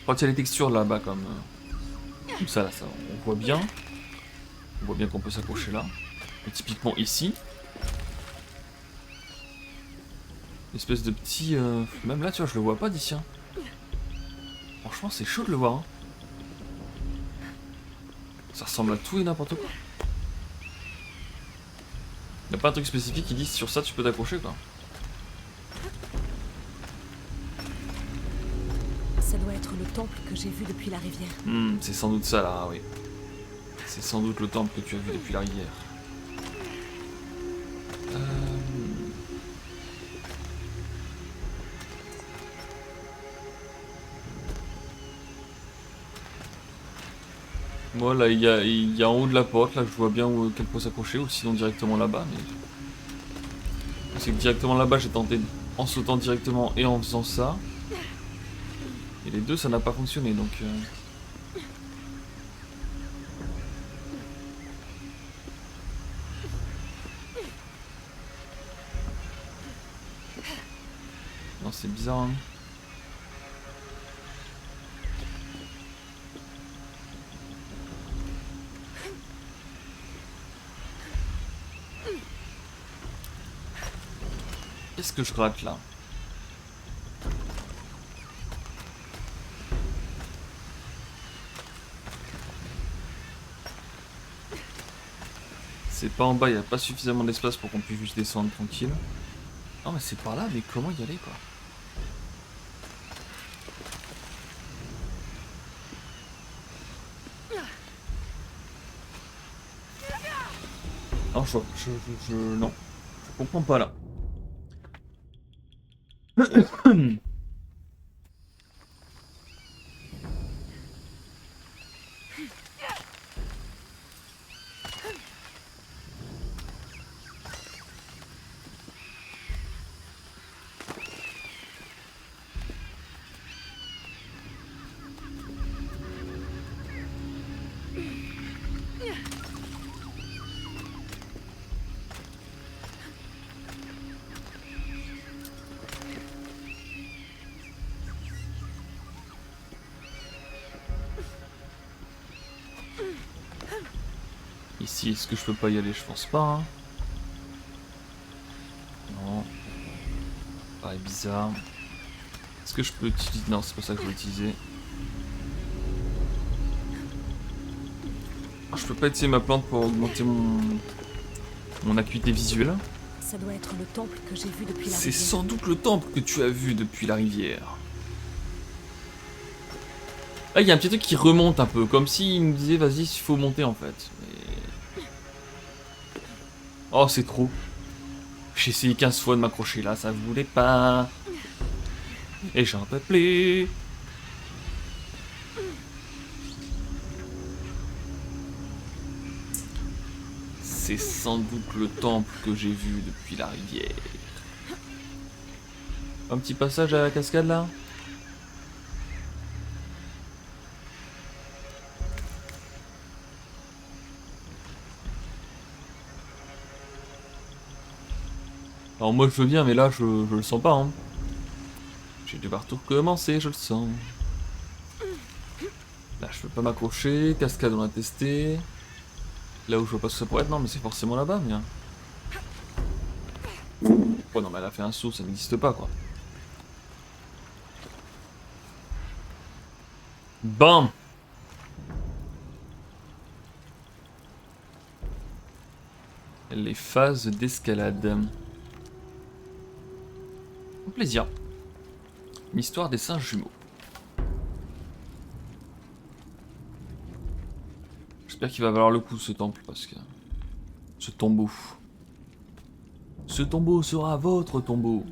Quand il y a les textures là-bas comme ça, là, ça, on voit bien. On voit bien qu'on peut s'accrocher là. Et typiquement ici. Une espèce de petit... Même là, tu vois, je le vois pas d'ici. Hein. Franchement, c'est chaud de le voir. Hein. Ça ressemble à tout et n'importe quoi. Y'a pas un truc spécifique qui dit sur ça tu peux t'accrocher quoi. Ça doit être le temple que j'ai vu depuis la rivière. C'est sans doute ça là, oui. C'est sans doute le temple que tu as vu depuis la rivière. Moi là il y a en haut de la porte, là je vois bien où qu'elle peut s'accrocher, ou sinon directement là-bas, mais... C'est que directement là-bas j'ai tenté en sautant directement et en faisant ça. Et les deux ça n'a pas fonctionné donc... Non c'est bizarre hein. Qu'est-ce que je rate là? C'est pas en bas, il n'y a pas suffisamment d'espace pour qu'on puisse juste descendre tranquille. Non mais c'est par là, mais comment y aller quoi? Non, non. Je comprends pas là. Ici, est-ce que je peux pas y aller? Je pense pas. Hein. Non. Pareil, bizarre. Est-ce que je peux utiliser... Non, c'est pas ça que je veux utiliser. Oh, je peux pas utiliser ma plante pour augmenter mon acuité visuelle. Ça doit être le temple que j'ai vu depuis la rivière. C'est sans doute le temple que tu as vu depuis la rivière. Là, il y a un petit truc qui remonte un peu, comme s'il nous disait, vas-y, il faut monter en fait. Mais... Oh, c'est trop. J'ai essayé 15 fois de m'accrocher là, ça voulait pas. Et j'en peux plus. C'est sans doute le temple que j'ai vu depuis la rivière. Un petit passage à la cascade là. Alors moi je veux bien mais là je le sens pas hein. Je vais devoir tout recommencer, je le sens. Là je peux pas m'accrocher, cascade on a testé. Là où je vois pas ce que ça pourrait être, non mais c'est forcément là-bas bien. Oh non mais elle a fait un saut, ça n'existe pas quoi. Bam. Les phases d'escalade. Un plaisir. Une histoire des singes jumeaux. J'espère qu'il va valoir le coup ce temple parce que... Ce tombeau. Ce tombeau sera votre tombeau.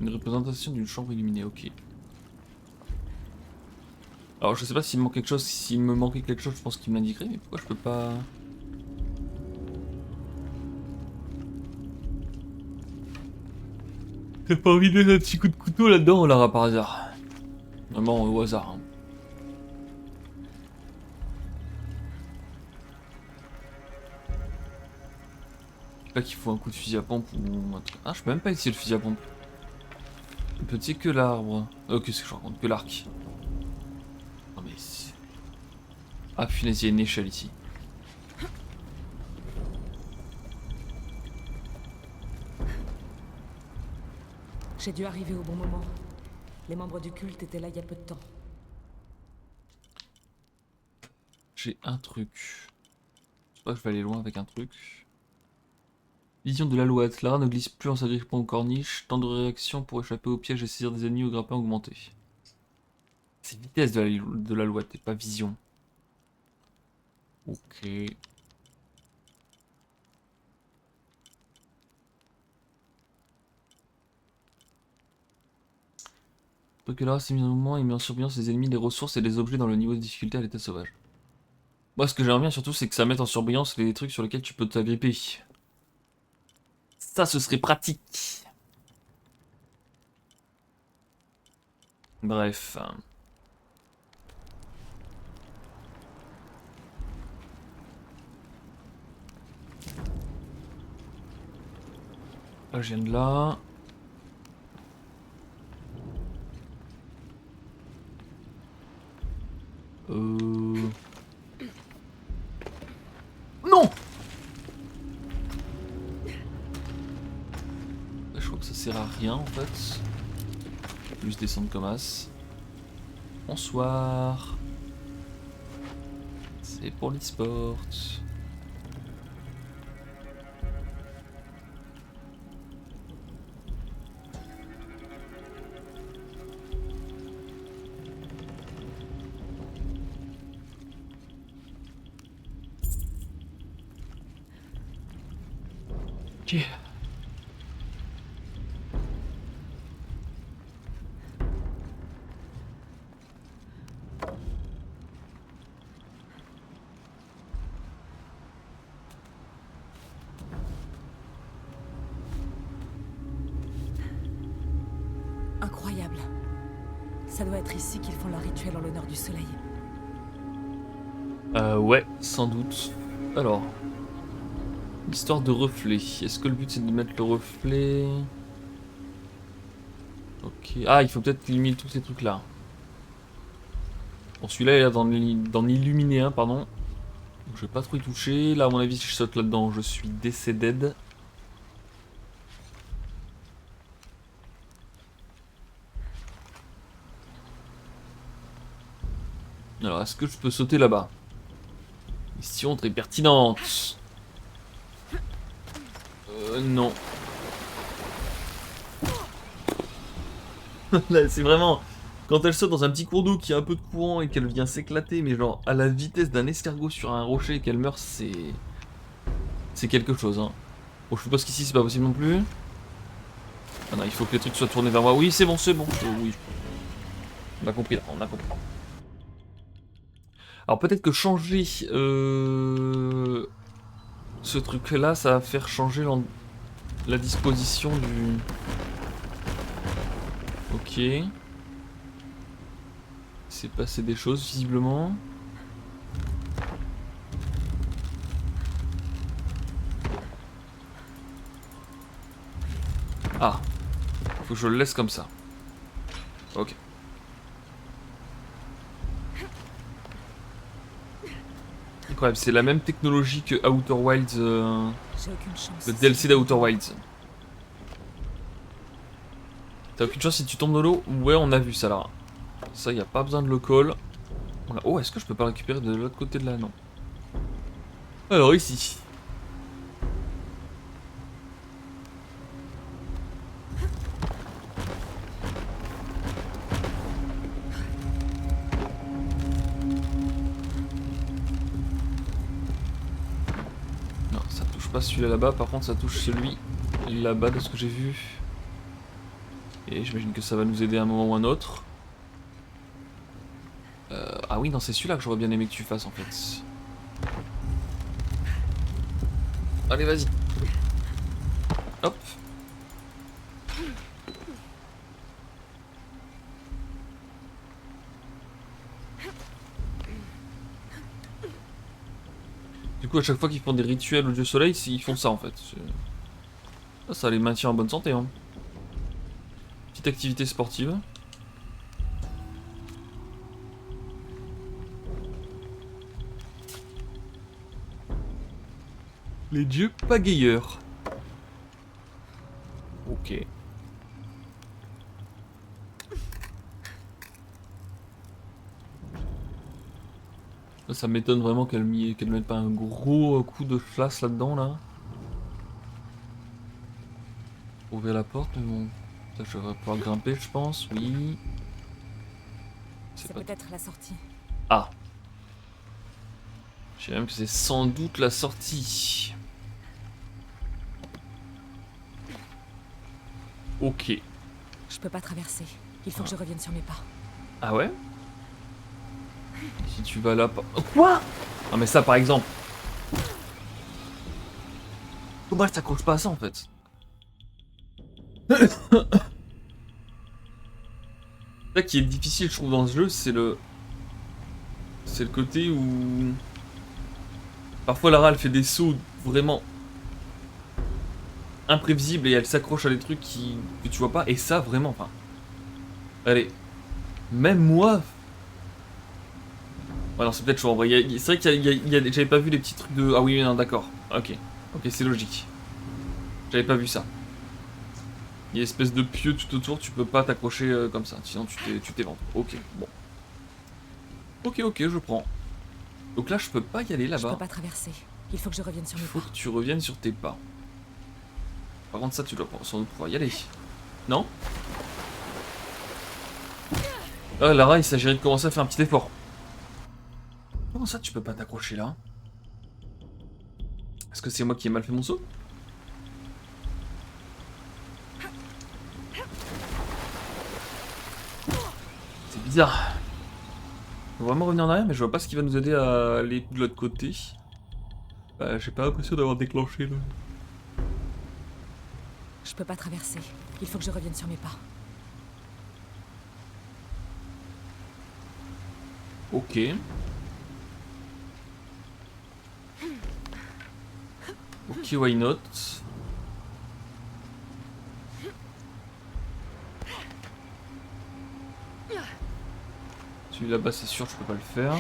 Une représentation d'une chambre illuminée, ok. Alors je sais pas s'il me manque quelque chose, s'il me manquait quelque chose je pense qu'il me l'indiquerait, mais pourquoi je peux pas... T'as pas envie de mettre un petit coup de couteau là-dedans, Lara, par hasard? Vraiment au hasard. Hein. Je sais pas qu'il faut un coup de fusil à pompe ou... Ah, je peux même pas essayer le fusil à pompe. Petit que l'arbre. Qu'est-ce que je raconte? Que l'arc. Non mais... Ah punaise, il y a une échelle ici. J'ai dû arriver au bon moment. Les membres du culte étaient là il y a peu de temps. J'ai un truc. Je sais pas que je vais aller loin avec un truc. Vision de l'alouette. Lara ne glisse plus en s'agrippant aux corniches. Temps de réaction pour échapper aux pièges et saisir des ennemis au grappin augmenté. C'est vitesse de l'alouette et pas vision. Ok. Donc là, c'est mis en mouvement et met en surveillance les ennemis, les ressources et les objets dans le niveau de difficulté à l'état sauvage. Moi, ce que j'aimerais bien surtout, c'est que ça mette en surveillance les trucs sur lesquels tu peux t'agripper. Ça, ce serait pratique. Bref. Là, je viens de là. Non! Je crois que ça sert à rien en fait. Juste descendre comme as. Bonsoir. C'est pour l'e-sport. Ok. Incroyable. Ça doit être ici qu'ils font leur rituel en l'honneur du soleil. Ouais, sans doute. Alors. Histoire de reflet. Est-ce que le but c'est de mettre le reflet? Ok. Ah, il faut peut-être éliminer tous ces trucs là. Bon, celui-là il a d'en illuminer un, pardon. Donc, je vais pas trop y toucher. Là, à mon avis, si je saute là-dedans, je suis décédé. Alors, est-ce que je peux sauter là-bas? Question très pertinente. Non. Là, c'est vraiment... Quand elle saute dans un petit cours d'eau qui a un peu de courant et qu'elle vient s'éclater, mais genre à la vitesse d'un escargot sur un rocher et qu'elle meurt, c'est... C'est quelque chose, hein. Bon, je suppose qu'ici, c'est pas possible non plus. Ah non, il faut que les trucs soient tournés vers moi. Oui, c'est bon, c'est bon. Oui. On a compris, là, on a compris. Alors peut-être que changer ce truc-là, ça va faire changer la disposition du... Ok. C'est passé des choses, visiblement. Ah. Faut que je le laisse comme ça. Ok. Incroyable, c'est la même technologie que Outer Wilds, J'ai aucune chance. le DLC d'Outer Wilds. T'as aucune chance si tu tombes dans l'eau. Ouais, on a vu ça là. Ça, y a pas besoin de le call. Voilà. Oh, est-ce que je peux pas récupérer de l'autre côté de là? Non. Alors ici. Non, ça touche pas celui-là là-bas. Par contre, ça touche celui là-bas de ce que j'ai vu. Et j'imagine que ça va nous aider à un moment ou un autre. Ah oui, non, c'est celui-là que j'aurais bien aimé que tu fasses en fait. Allez, vas-y. Hop. Du coup, à chaque fois qu'ils font des rituels au dieu soleil, ils font ça en fait. Ça les maintient en bonne santé. Hein. Petite activité sportive. Les dieux pagayeurs. Ok. Là, ça m'étonne vraiment qu'elle mette pas un gros coup de flash là-dedans, là. Ouvrir la porte, mais bon. Ça, je vais pouvoir grimper, je pense, oui. C'est peut-être la sortie. Ah. Je dirais même que c'est sans doute la sortie. Ok. Je peux pas traverser. Il faut que je revienne sur mes pas. Ah ouais? Si tu vas là... Quoi? Non mais ça par exemple. Comment elle s'accroche pas à ça en fait? Ça qui est difficile je trouve dans ce jeu, c'est le côté où... Parfois Lara elle fait des sauts vraiment imprévisibles et elle s'accroche à des trucs que tu vois pas. Et ça vraiment, enfin... Allez. Même moi... Ouais non c'est peut-être chaud en vrai. C'est vrai qu'il y a j'avais pas vu les petits trucs de... Ah oui non d'accord. Ok. Ok c'est logique. J'avais pas vu ça. Il y a une espèce de pieu tout autour, tu peux pas t'accrocher comme ça, sinon tu t'éventres. Ok, bon. Ok, je prends. Donc là, je peux pas y aller là-bas. Je peux pas traverser. Il faut que je revienne sur mes pas. Il faut que tu reviennes sur tes pas. Par contre, ça, tu dois sans doute pouvoir y aller. Non? Ah, Lara, il s'agirait de commencer à faire un petit effort. Comment ça, tu peux pas t'accrocher là? Est-ce que c'est moi qui ai mal fait mon saut? C'est bizarre. On va vraiment revenir en arrière, mais je vois pas ce qui va nous aider à aller de l'autre côté. Bah, j'ai pas l'impression d'avoir déclenché le... Je peux pas traverser. Il faut que je revienne sur mes pas. Ok. Ok, why not? Celui là-bas, c'est sûr, je peux pas le faire.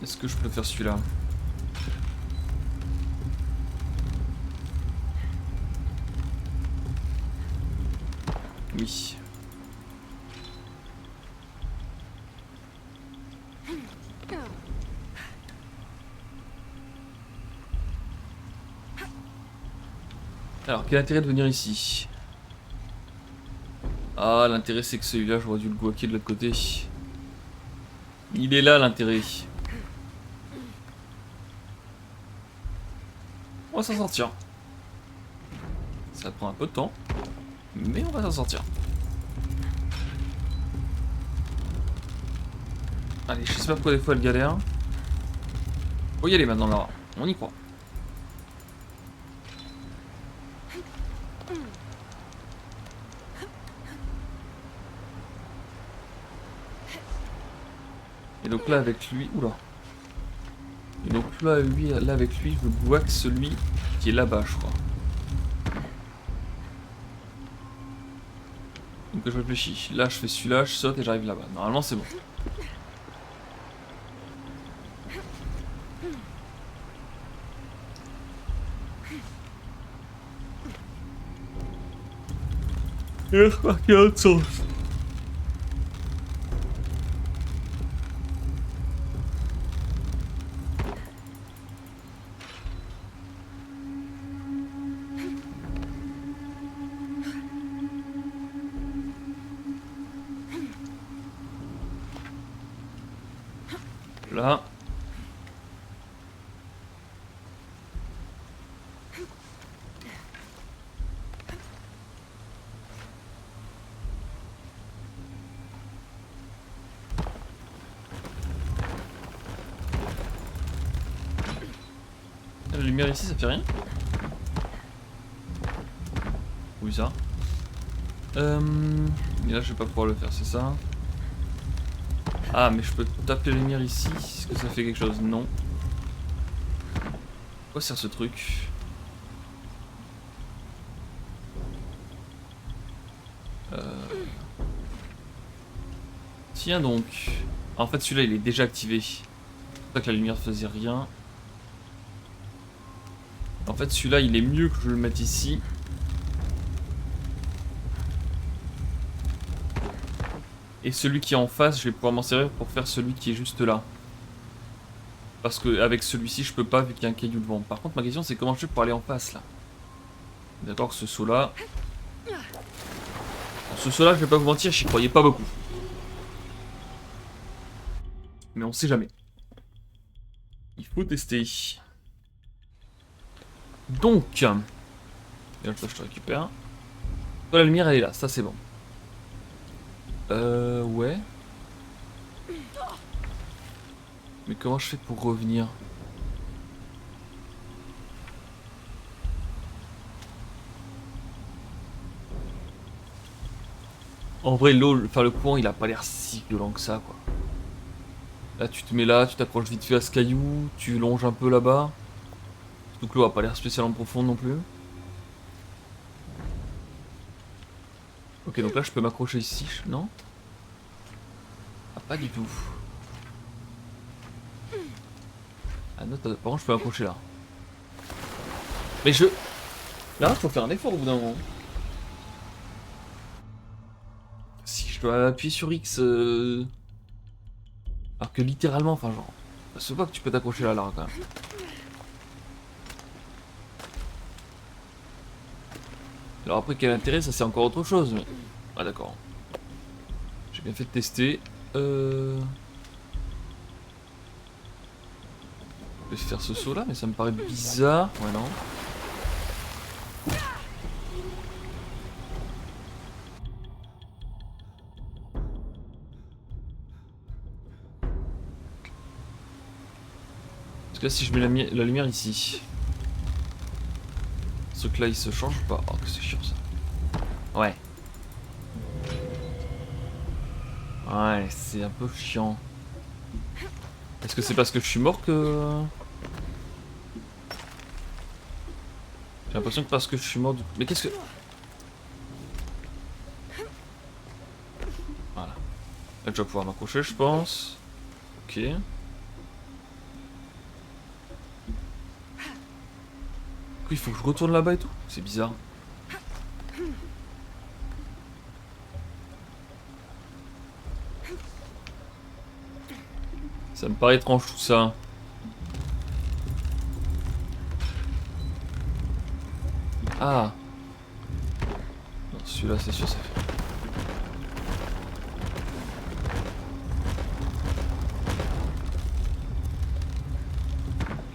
Est-ce que je peux faire celui-là? Oui. Alors, quel intérêt de venir ici? Ah, l'intérêt c'est que celui-là, j'aurais dû le guaquer de l'autre côté. Il est là l'intérêt. On va s'en sortir. Ça prend un peu de temps, mais on va s'en sortir. Allez, je sais pas pourquoi des fois elle galère. Faut y aller maintenant Lara, on y croit. Et donc là avec lui, oula. Et donc là, là avec lui, je guac celui qui est là-bas, je crois. Donc je réfléchis. Là je fais celui-là, je saute et j'arrive là-bas. Normalement c'est bon. est reparti à l'autre sens. Là. La lumière ici, ça fait rien? Oui, ça. Mais là, je vais pas pouvoir le faire, c'est ça? Ah, mais je peux taper la lumière ici. Est-ce que ça fait quelque chose? Non. Quoi sert ce truc? Tiens donc. En fait, celui-là, il est déjà activé. C'est pour ça que la lumière faisait rien. En fait, celui-là, il est mieux que je le mette ici. Et celui qui est en face, je vais pouvoir m'en servir pour faire celui qui est juste là. Parce que avec celui-ci, je peux pas vu qu'il y a un caillou devant. Par contre, ma question, c'est comment je fais pour aller en face, là. D'accord, ce saut-là. Ce saut-là, je vais pas vous mentir, j'y croyais pas beaucoup. Mais on sait jamais. Il faut tester. Donc. Et là, ça, je te récupère. Oh, la lumière, elle est là, ça c'est bon. Ouais. Mais comment je fais pour revenir? En vrai, l'eau, enfin le courant, il a pas l'air si violent que ça, quoi. Là, tu te mets là, tu t'accroches vite fait à ce caillou, tu longes un peu là-bas. Surtout que l'eau a pas l'air spécialement profonde non plus. Ok, donc là, je peux m'accrocher ici, non? Ah, pas du tout. Ah non, par contre, je peux m'accrocher là. Mais je... Là, faut faire un effort au bout d'un moment. Si je dois appuyer sur X... Alors que littéralement, enfin genre... Ça se voit que tu peux t'accrocher là, quand même. Alors après, quel intérêt, ça c'est encore autre chose, mais... Ah d'accord. J'ai bien fait de tester. Je vais faire ce saut là, mais ça me paraît bizarre. Ouais, non. Parce que là, si je mets la lumière ici... Ce truc là, il se change ou pas? Oh, que c'est chiant ça. Ouais. Ouais, c'est un peu chiant. Est-ce que c'est parce que je suis mort que... J'ai l'impression que parce que je suis mort du... Mais qu'est-ce que... Voilà. Là, je vais pouvoir m'accrocher, je pense. Ok. Il faut que je retourne là-bas et tout. C'est bizarre. Ça me paraît étrange tout ça. Ah. Non, celui-là c'est sûr ça fait.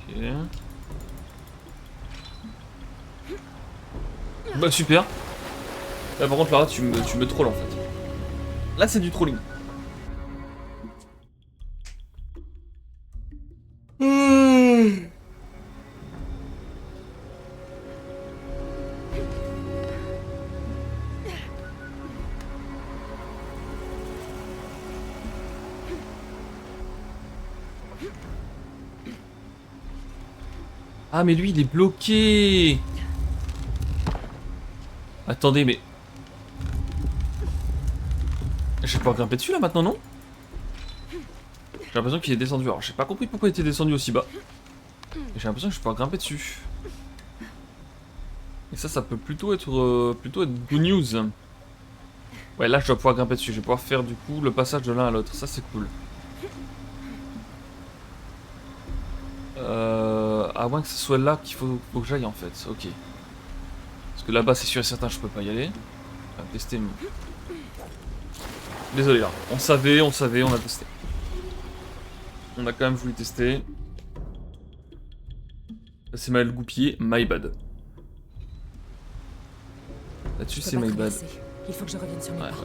Ok. Bah super. Là par contre là tu me trolls en fait. Là c'est du trolling. Ah mais lui il est bloqué. Attendez mais... Je vais pouvoir grimper dessus là maintenant non? J'ai l'impression qu'il est descendu. Alors j'ai pas compris pourquoi il était descendu aussi bas. J'ai l'impression que je vais pouvoir grimper dessus. Et ça peut plutôt être good news. Ouais, là je dois pouvoir grimper dessus. Je vais pouvoir faire du coup le passage de l'un à l'autre. Ça c'est cool. À moins que ce soit là qu'il faut que j'aille en fait. Ok. Parce que là-bas c'est sûr et certain je peux pas y aller. On va tester. Désolé là. On savait, on a testé. On a quand même voulu tester. C'est mal goupillé, my bad. Là-dessus c'est my bad. Il faut que je revienne sur mes Ouais. pas.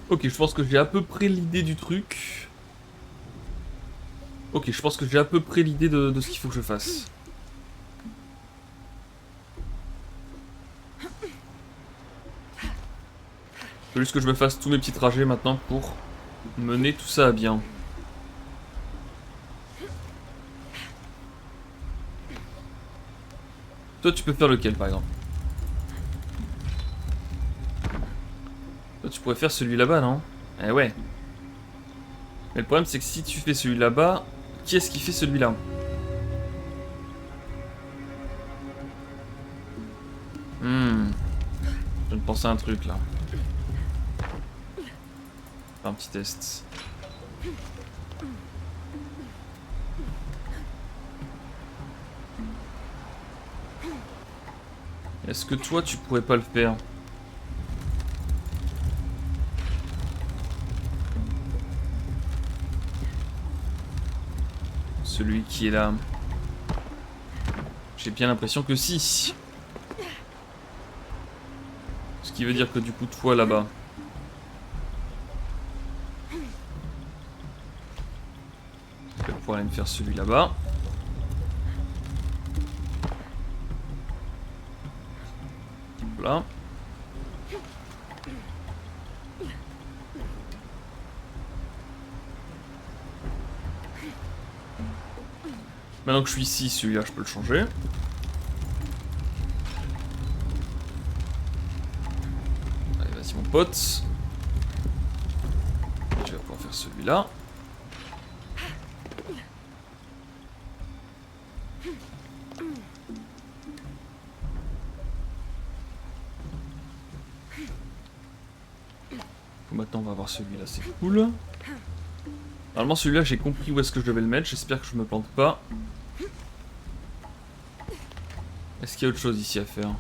Ok, je pense que j'ai à peu près l'idée du truc. Ok, je pense que j'ai à peu près l'idée de ce qu'il faut que je fasse. Faut juste que je me fasse tous mes petits trajets maintenant pour mener tout ça à bien. Toi, tu peux faire lequel, par exemple? Toi, tu pourrais faire celui là-bas, non? Eh ouais. Mais le problème, c'est que si tu fais celui là-bas, qui est-ce qui fait celui-là? Je viens de penser à un truc, là. Faire un petit test. Est-ce que toi, tu pourrais pas le faire? Celui qui est là. J'ai bien l'impression que si. Ce qui veut dire que du coup, toi là-bas. Je vais pouvoir aller me faire celui là-bas. Voilà. Maintenant que je suis ici, celui-là, je peux le changer. Allez, vas-y mon pote. Je vais pouvoir faire celui-là. Maintenant on va voir celui-là, c'est cool. Normalement celui-là j'ai compris où est-ce que je devais le mettre, j'espère que je me plante pas. Est-ce qu'il y a autre chose ici à faire?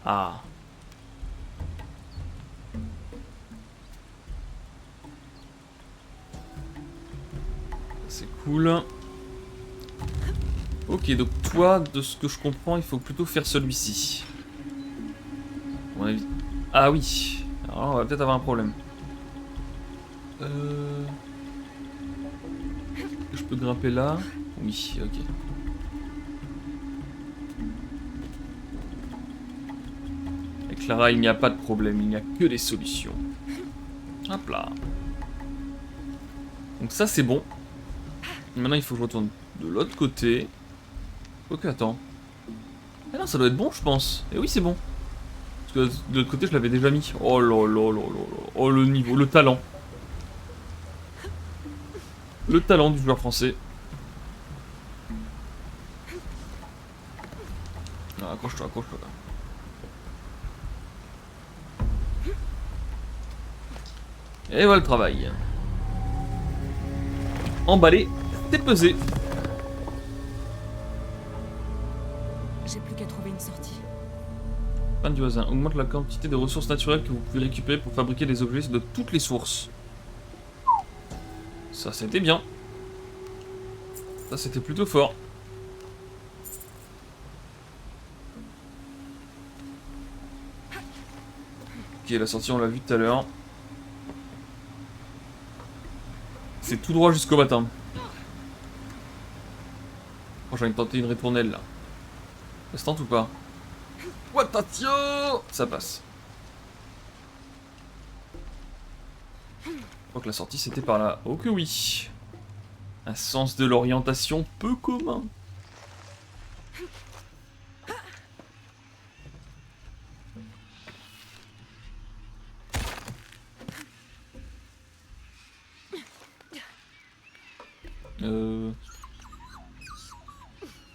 Ah. C'est cool. Ok, donc toi, de ce que je comprends, il faut plutôt faire celui-ci. À mon avis. Ah oui. Alors on va peut-être avoir un problème. Je peux grimper là? Oui, ok. Avec Clara, il n'y a pas de problème, il n'y a que des solutions. Hop là. Donc ça c'est bon. Maintenant il faut que je retourne de l'autre côté. Ok, attends. Ah non, ça doit être bon je pense. Et oui c'est bon. Parce que de l'autre côté je l'avais déjà mis. Oh là là là là là. Oh le niveau, le talent. Le talent du joueur français. Ah, accroche-toi, accroche-toi. Et voilà le travail. Emballé, c'est pesé. J'ai plus qu'à trouver une sortie. Fin du voisin. Augmente la quantité de ressources naturelles que vous pouvez récupérer pour fabriquer des objets de toutes les sources. Ça c'était bien. Ça c'était plutôt fort. Ok, la sortie on l'a vu tout à l'heure. C'est tout droit jusqu'au matin. Oh, j'ai envie de tenter une ritournelle là. Ça se tente ou pas? Watatio! Ça passe. Je crois que la sortie c'était par là. Oh que oui. Un sens de l'orientation peu commun.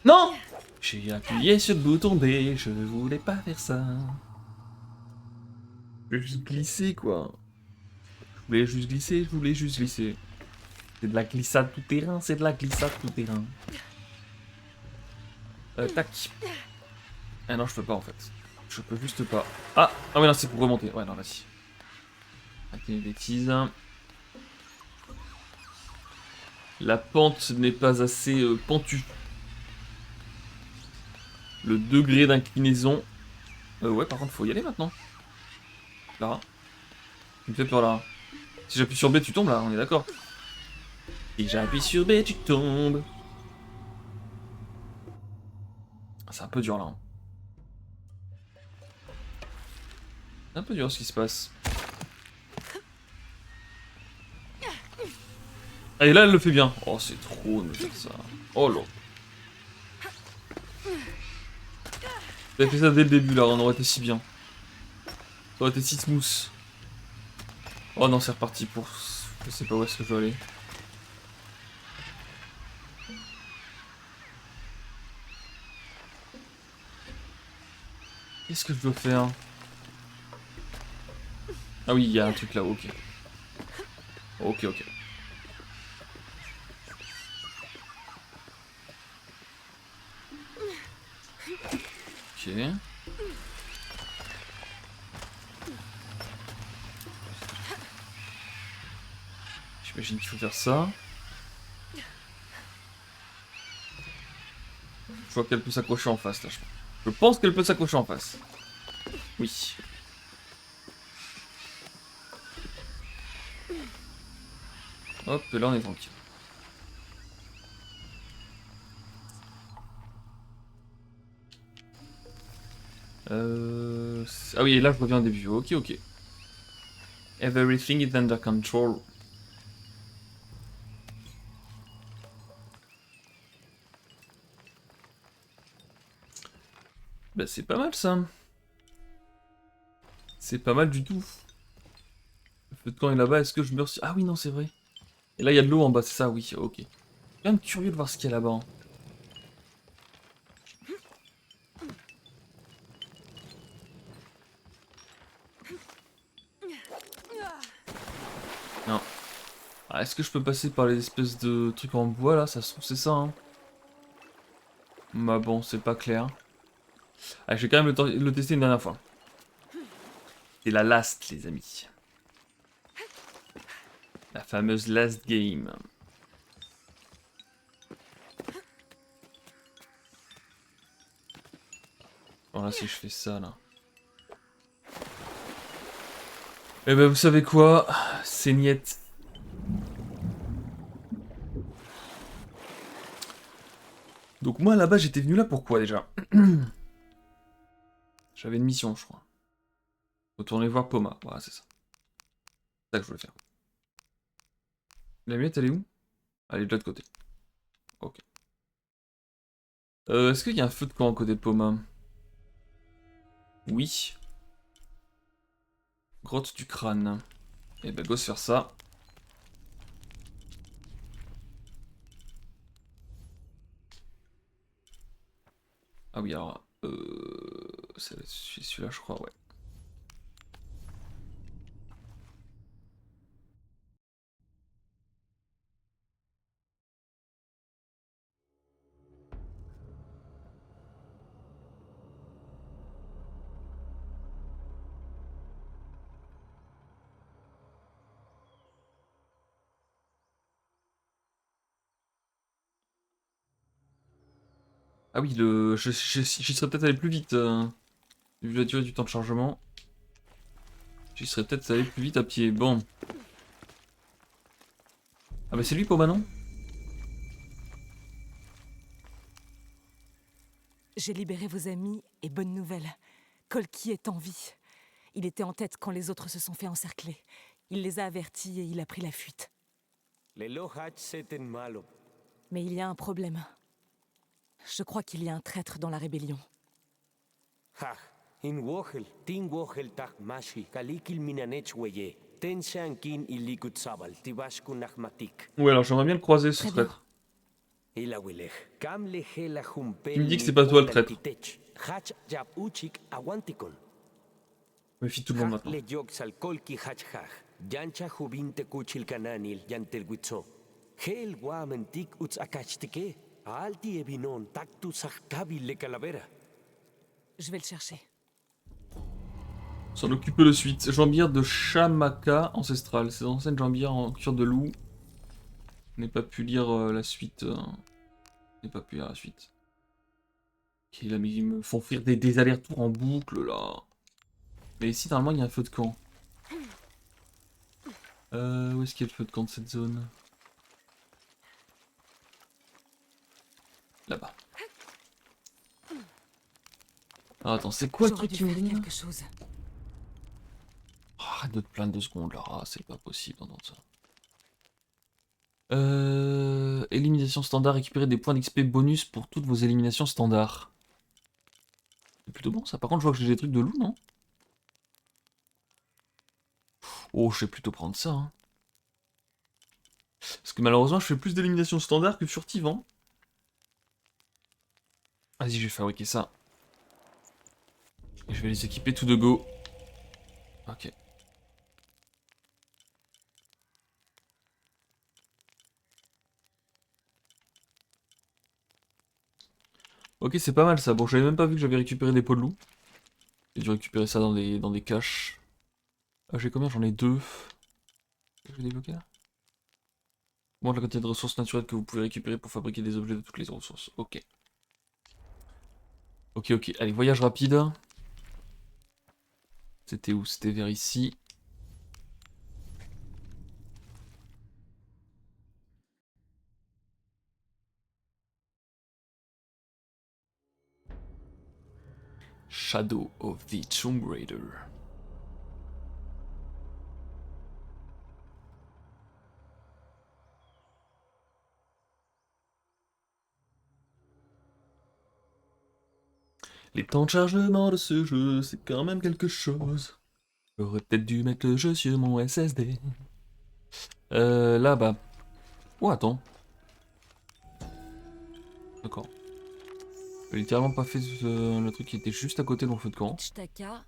Non! J'ai appuyé sur le bouton B, je voulais pas faire ça. Je voulais juste glisser, quoi. Je voulais juste glisser. C'est de la glissade tout terrain, c'est de la glissade tout terrain. Tac. Ah non, je peux pas en fait. Je peux juste pas. Ah oui, non, c'est pour remonter. Ouais, non, vas-y. Arrêtez mes bêtises. La pente n'est pas assez pentue. Le degré d'inclinaison. Ouais, par contre, faut y aller maintenant. Là. Tu me fais peur là. Si j'appuie sur B, tu tombes là, on est d'accord. Et j'appuie sur B, tu tombes. C'est un peu dur là. Hein. C'est un peu dur ce qui se passe. Ah, et là, elle le fait bien. Oh, c'est trop de me faire ça. Oh là. J'avais fait ça dès le début là, on aurait été si bien. Ça aurait été si smooth. Oh non, c'est reparti pour... Je sais pas où est-ce que je dois aller. Qu'est-ce que je dois faire? Ah oui, il y a un truc là, ok. Ok. Ok. J'imagine qu'il faut faire ça. Je vois qu'elle peut s'accrocher en face là, je pense. Je pense qu'elle peut s'accrocher en face. Oui. Hop, là on est tranquille. Ah oui, et là je reviens au début. Ok. Everything is under control. Bah c'est pas mal ça. C'est pas mal du tout. Le feu de camp est là-bas, est-ce que je meurs si... Ah oui, non, c'est vrai. Et là, il y a de l'eau en bas, c'est ça, oui, ok. Je suis quand même curieux de voir ce qu'il y a là-bas. Hein. Non. Ah, est-ce que je peux passer par les espèces de trucs en bois, là? Ça se trouve, c'est ça, hein. Bah bon, c'est pas clair. Ah, je vais quand même le tester une dernière fois. C'est la last, les amis. La fameuse last game. Bon là si je fais ça là. Eh ben vous savez quoi? C'est niette. Donc moi là-bas j'étais venu là pourquoi déjà? J'avais une mission je crois. Retourner voir Poma. Voilà c'est ça. C'est ça que je voulais faire. La miette elle est où? Elle est de l'autre côté. Ok. Est-ce qu'il y a un feu de camp à côté de Poma? Oui. Grotte du crâne. Et ben go se faire ça. Ah oui alors... c'est celui-là je crois, ouais. Ah oui, j'y serais peut-être allé plus vite. Vu la durée du temps de chargement. J'y serais peut-être allé plus vite à pied. Bon. Ah bah c'est lui, Poma, non? J'ai libéré vos amis et bonne nouvelle. Kolki est en vie. Il était en tête quand les autres se sont fait encercler. Il les a avertis et il a pris la fuite. Mais il y a un problème. Je crois qu'il y a un traître dans la rébellion. Ouais, alors j'aimerais bien le croiser, ce Très bien. traître. Tu me dis que c'est pas toi le traître. Méfie tout le monde maintenant. Je vais le chercher. S'en occupe de suite. Jambière de Shamaka ancestrale. Ces anciennes jambières en cuir de loup. Je n'ai pas pu lire la suite. Je n'ai pas pu lire la suite. Ok, là, mais ils me font faire des allers-retours en boucle, là. Mais ici, normalement, il y a un feu de camp. Où est-ce qu'il y a le feu de camp de cette zone? Là-bas. Ah, attends, c'est quoi le truc qui me dit quelque chose. Arrête de te plaindre 2 secondes là, ah, c'est pas possible d'entendre ça. Élimination standard, récupérer des points d'XP bonus pour toutes vos éliminations standards. C'est plutôt bon ça, par contre je vois que j'ai des trucs de loup, non? Oh, je vais plutôt prendre ça. Hein. Parce que malheureusement je fais plus d'éliminations standard que furtive. Hein. Vas-y, je vais fabriquer ça. Et je vais les équiper tout de go. Ok. Ok, c'est pas mal ça. Bon, j'avais même pas vu que j'avais récupéré des peaux de loup. J'ai dû récupérer ça dans des caches. Ah, j'ai combien? J'en ai 2. Je vais débloquer là. Bon, la quantité de ressources naturelles que vous pouvez récupérer pour fabriquer des objets de toutes les ressources. Ok. Ok, ok. Allez, voyage rapide. C'était où? C'était vers ici. Shadow of the Tomb Raider. Les temps de chargement de ce jeu, c'est quand même quelque chose. J'aurais peut-être dû mettre le jeu sur mon SSD. Là-bas. Oh, attends. D'accord. J'ai littéralement pas fait le truc qui était juste à côté de mon feu de camp. Ah,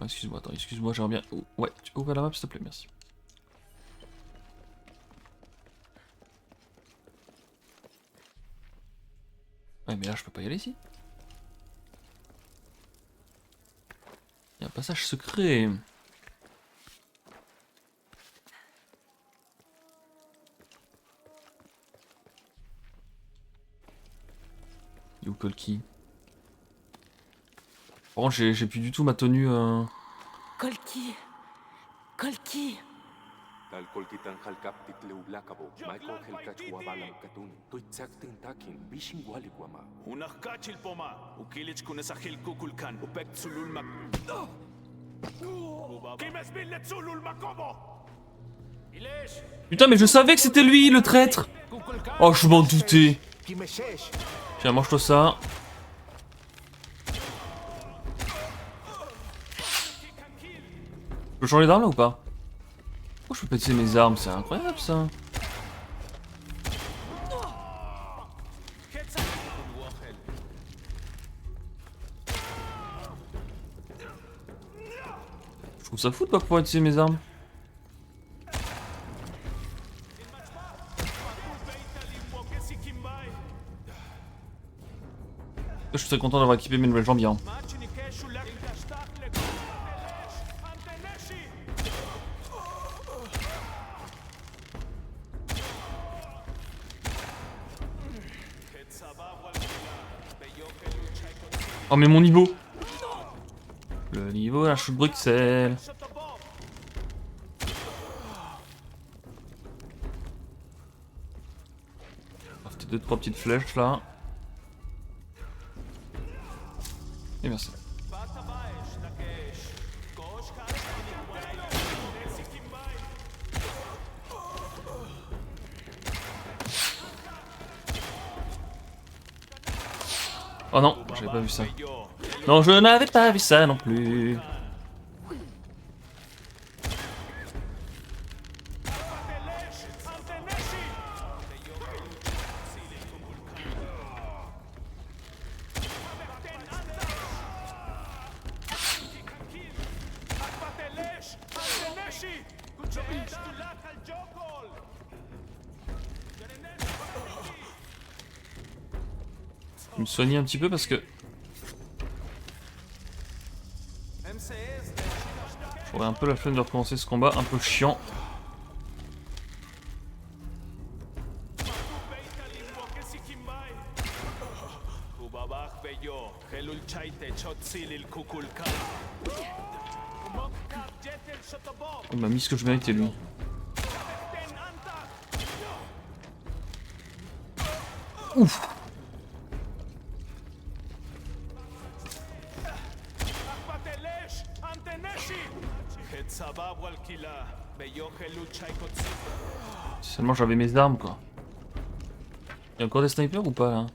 excuse-moi, attends, excuse-moi, j'aimerais bien... Oh, ouais, tu peux ouvrir la map s'il te plaît, merci. Ouais, mais là je peux pas y aller ici. Il y a un passage secret. You Colki. Par contre, j'ai plus du tout ma tenue. Colki. Colki. Putain, mais je savais que c'était lui, le traître. Oh, je m'en doutais. Tiens, mange-toi ça. Je peux changer d'arme là ou pas? Oh, je peux péter mes armes, c'est incroyable ça. Je trouve ça fou de pas pouvoir utiliser mes armes. Je suis très content d'avoir équipé mes nouvelles jambières. Oh mais mon niveau. Le niveau la chou de Bruxelles. On va faire 2-3 petites flèches là. Et merci. Oh non, j'avais pas vu ça. Non, je n'avais pas vu ça non plus. Je vais me soigner un petit peu parce que j'aurais un peu la flemme de recommencer ce combat un peu chiant. Il m'a mis ce que je méritais lui. Ouf. Seulement j'avais mes armes quoi. Y'a encore des snipers ou pas là?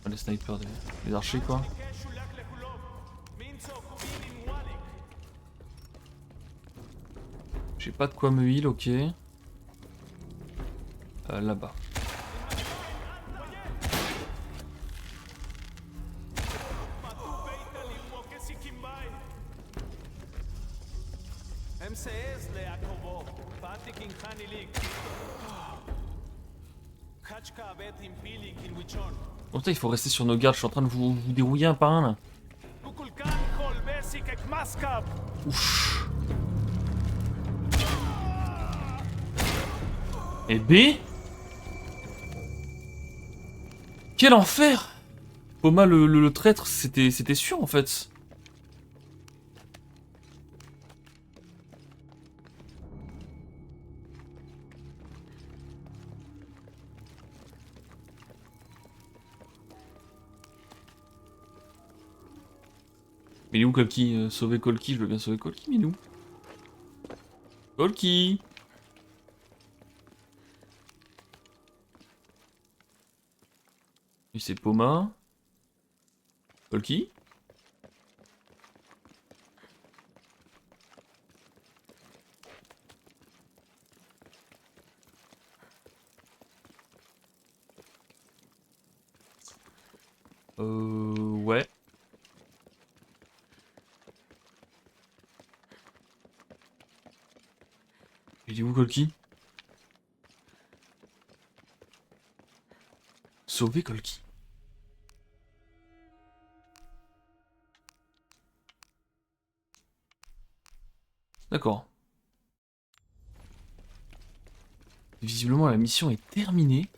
Des snipers, des archers quoi. J'ai pas de quoi me heal, ok. Là-bas. Oh putain, il faut rester sur nos gardes, je suis en train de vous dérouiller un par un là. Ouf. Et B? Quel enfer! Poma le traître, c'était sûr en fait. Mais il est où Colki? Sauver Colki, je veux bien sauver Colki, mais il est où? Colki! Lui c'est Poma. Colki? Ouais. Il est où Colki? Sauver Colki. D'accord. Visiblement la mission est terminée.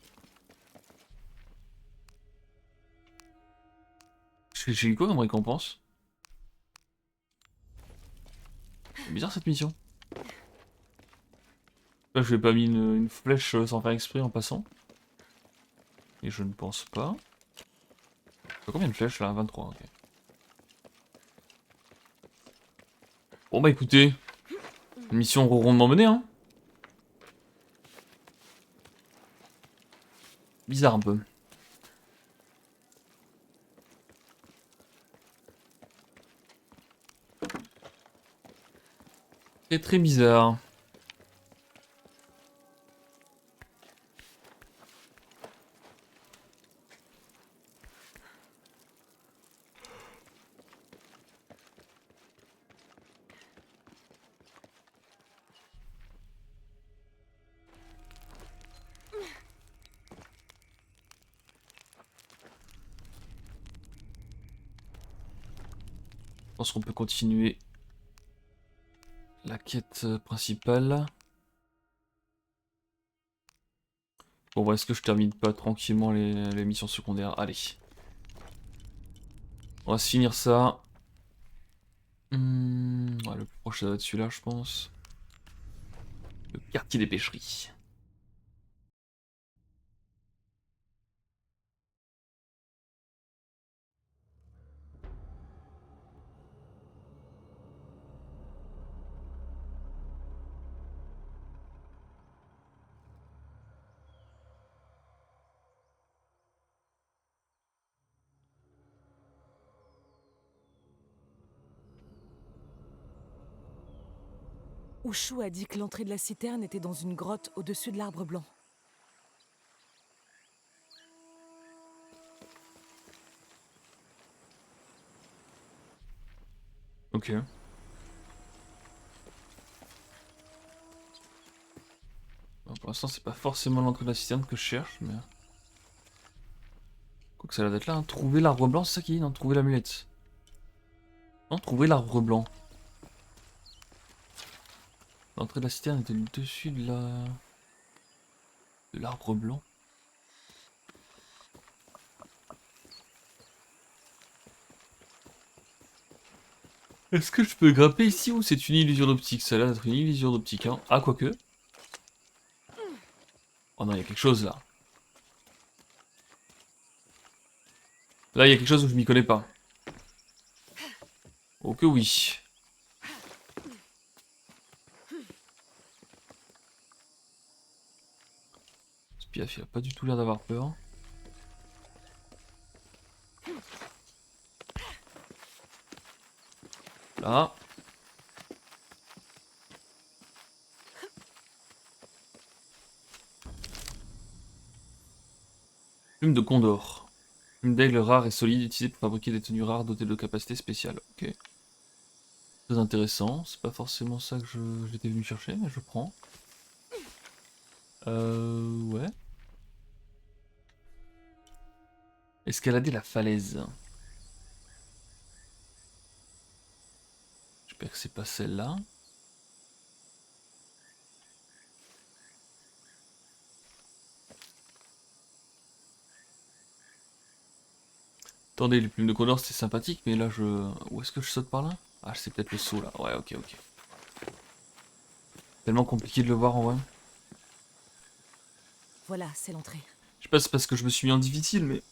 J'ai eu quoi comme récompense? C'est bizarre cette mission. Là, je lui ai pas mis une flèche sans faire exprès en passant. Et je ne pense pas. Combien de flèches là? 23, ok. Bon bah écoutez, mission rondement menée hein. Bizarre un peu. C'est très bizarre. Je pense qu'on peut continuer la quête principale. Bon, est-ce que je termine pas tranquillement les missions secondaires? Allez. On va se finir ça. Ouais, le plus proche ça va être celui-là, je pense. Le quartier des pêcheries. Ushu a dit que l'entrée de la citerne était dans une grotte au-dessus de l'arbre blanc. Ok. Bon, pour l'instant, c'est pas forcément l'entrée de la citerne que je cherche, mais... Quoi que ça a l'air d'être là, hein. Trouver l'arbre blanc, c'est ça qui est? Non, trouver l'amulette. Non, trouver l'arbre blanc. L'entrée de la citerne était au-dessus de la... de l'arbre blanc. Est-ce que je peux grimper ici ou c'est une illusion d'optique? Ça a l'air d'être une illusion d'optique, hein. Ah, quoique. Oh non, il y a quelque chose là. Là, il y a quelque chose où je m'y connais pas. Oh que oui. Spiaf, il a pas du tout l'air d'avoir peur. Là. Plume de condor. Plume d'aigle rare et solide utilisée pour fabriquer des tenues rares dotées de capacités spéciales. Ok. Très intéressant. C'est pas forcément ça que j'étais venu chercher, mais je prends. Ouais. Escalader la falaise. J'espère que c'est pas celle-là. Attendez, les plumes de condor c'est sympathique, mais là je... Où est-ce que je saute par là? Ah, c'est peut-être le saut là. Ouais, ok, ok. Tellement compliqué de le voir en vrai. Voilà, c'est l'entrée. Je sais pas si c'est parce que je me suis mis en difficile, mais...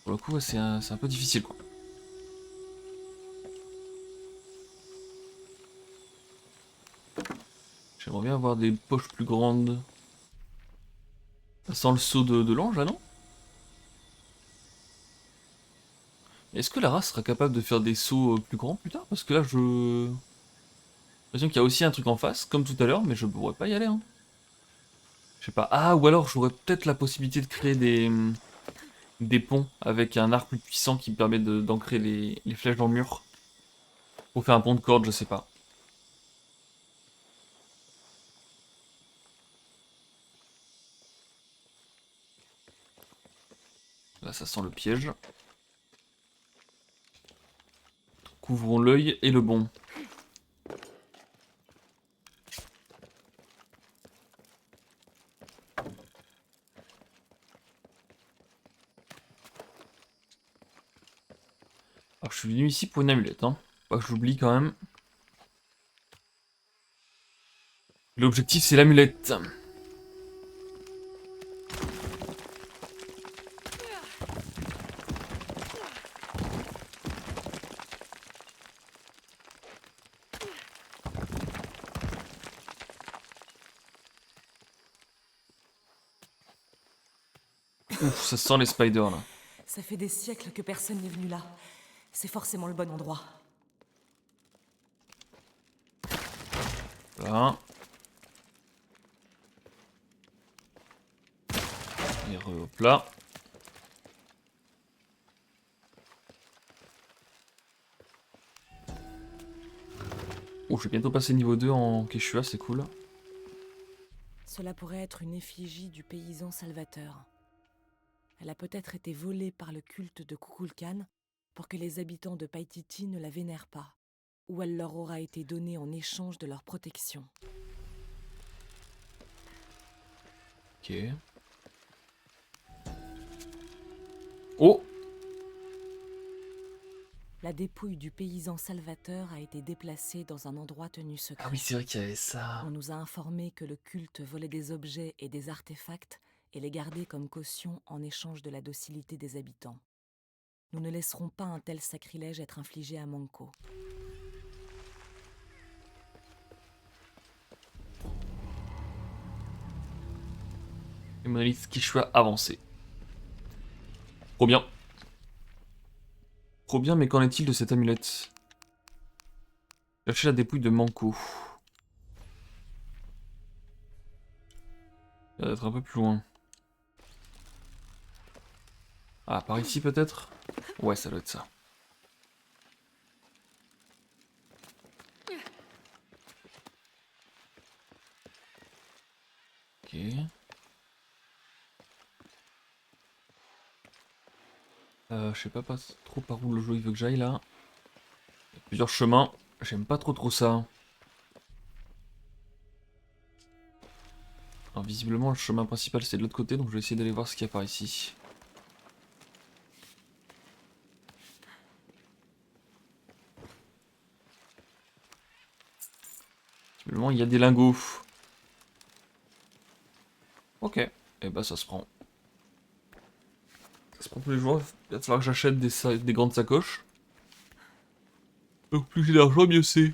Pour le coup, ouais, c'est un peu difficile quoi. J'aimerais bien avoir des poches plus grandes. Sans le saut de l'ange là, non? Est-ce que Lara sera capable de faire des sauts plus grands plus tard? Parce que là, je... J'ai l'impression qu'il y a aussi un truc en face, comme tout à l'heure, mais je pourrais pas y aller, hein. Je sais pas. Ah, ou alors j'aurais peut-être la possibilité de créer des ponts avec un arc plus puissant qui me permet d'ancrer les flèches dans le mur. Pour faire un pont de corde, je sais pas. Là, ça sent le piège. Couvrons l'œil et le bon. Alors, je suis venu ici pour une amulette, hein. Pas que j'oublie quand même. L'objectif, c'est l'amulette. Ouf, ça sent les spiders là. Ça fait des siècles que personne n'est venu là. C'est forcément le bon endroit. Là. Et hop là. Oh, je vais bientôt passer niveau 2 en Quechua, c'est cool. Cela pourrait être une effigie du paysan Salvateur. Elle a peut-être été volée par le culte de Kukulkan pour que les habitants de Paititi ne la vénèrent pas, ou elle leur aura été donnée en échange de leur protection. Ok. Oh! La dépouille du paysan Salvateur a été déplacée dans un endroit tenu secret. Ah oui, c'est vrai qu'il y avait ça. On nous a informé que le culte volait des objets et des artefacts et les gardait comme caution en échange de la docilité des habitants. Nous ne laisserons pas un tel sacrilège être infligé à Manko. Et mon analyse Quechua avancée. Trop bien. Trop bien, mais qu'en est-il de cette amulette? Chercher la dépouille de Manko. Il va être un peu plus loin. Ah, par ici peut-être? Ouais, ça doit être ça. Ok. Je sais pas trop par où le jeu il veut que j'aille là. Il y a plusieurs chemins. J'aime pas trop ça. Alors visiblement le chemin principal c'est de l'autre côté, donc je vais essayer d'aller voir ce qu'il y a par ici. Visiblement il y a des lingots. Ok, et bah ça se prend. Ça se prend tous les jours, il va falloir que j'achète des grandes sacoches. Donc plus j'ai d'argent, mieux c'est.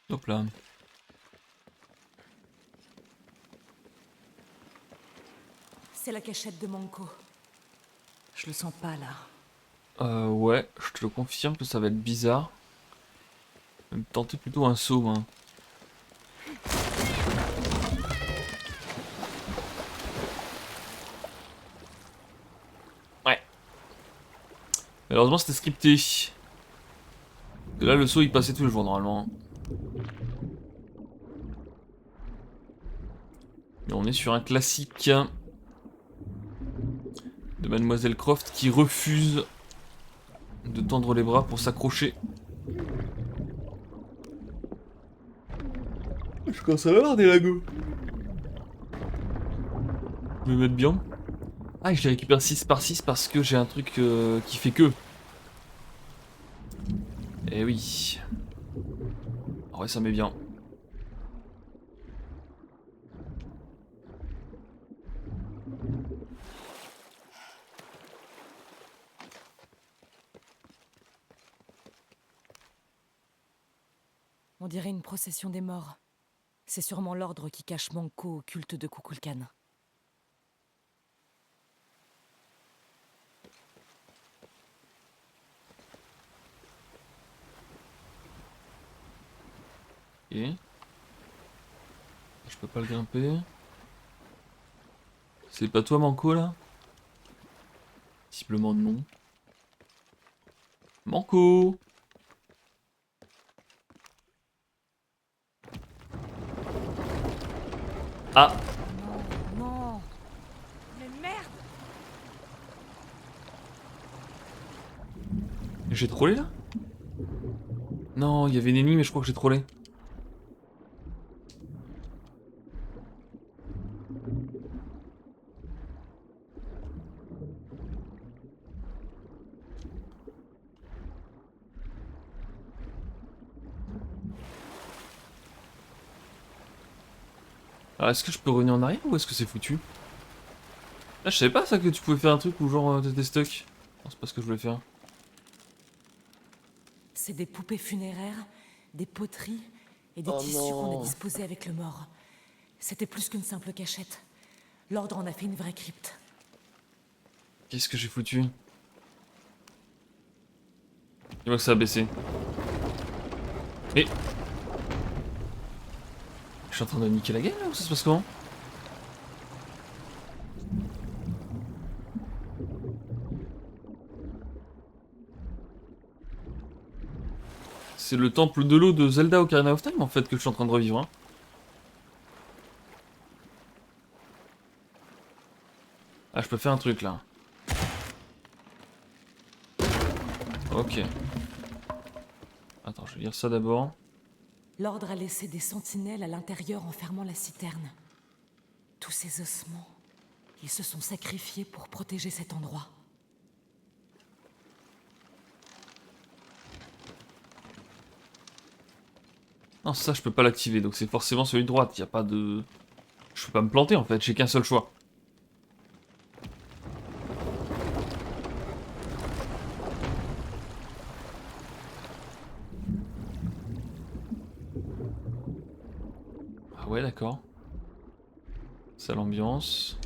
Hop là. C'est la cachette de Manco. Je le sens pas là. Ouais, je te le confirme que ça va être bizarre. Je vais me tenter plutôt un saut, hein. Ouais. Malheureusement c'était scripté. Et là le saut il passait tous les jours normalement. Mais on est sur un classique de Mademoiselle Croft qui refuse de tendre les bras pour s'accrocher. Je commence à avoir des lagos. Je vais me mettre bien. Ah, et je les récupère 6 par 6 parce que j'ai un truc qui fait que. Eh oui. Ah ouais, ça met bien. On dirait une procession des morts. C'est sûrement l'ordre qui cache Manco au culte de Kukulkan. Et je peux pas le grimper. C'est pas toi Manco là? Visiblement non. Manco! Ah! Non. Mais merde! J'ai trollé là? Non, il y avait une énigme mais je crois que j'ai trollé. Alors est-ce que je peux revenir en arrière ou est-ce que c'est foutu? Ah, je savais pas ça que tu pouvais faire un truc où genre t'étais stuck. Non, c'est pas ce que je voulais faire. C'est des poupées funéraires, des poteries et des Oh tissus non. qu'on a disposés avec le mort. C'était plus qu'une simple cachette. L'ordre en a fait une vraie crypte. Qu'est-ce que j'ai foutu? Dis-moi que ça a baissé. Mais... Je suis en train de niquer la game là ou ça se passe comment? C'est le temple de l'eau de Zelda Ocarina of Time en fait que je suis en train de revivre. Hein. Ah, je peux faire un truc là. Ok. Attends, je vais lire ça d'abord. L'ordre a laissé des sentinelles à l'intérieur en fermant la citerne. Tous ces ossements, ils se sont sacrifiés pour protéger cet endroit. Non, ça je peux pas l'activer, donc c'est forcément celui de droite. Y a pas de... Je peux pas me planter en fait, j'ai qu'un seul choix. Ah ouais, d'accord. Ça l'ambiance.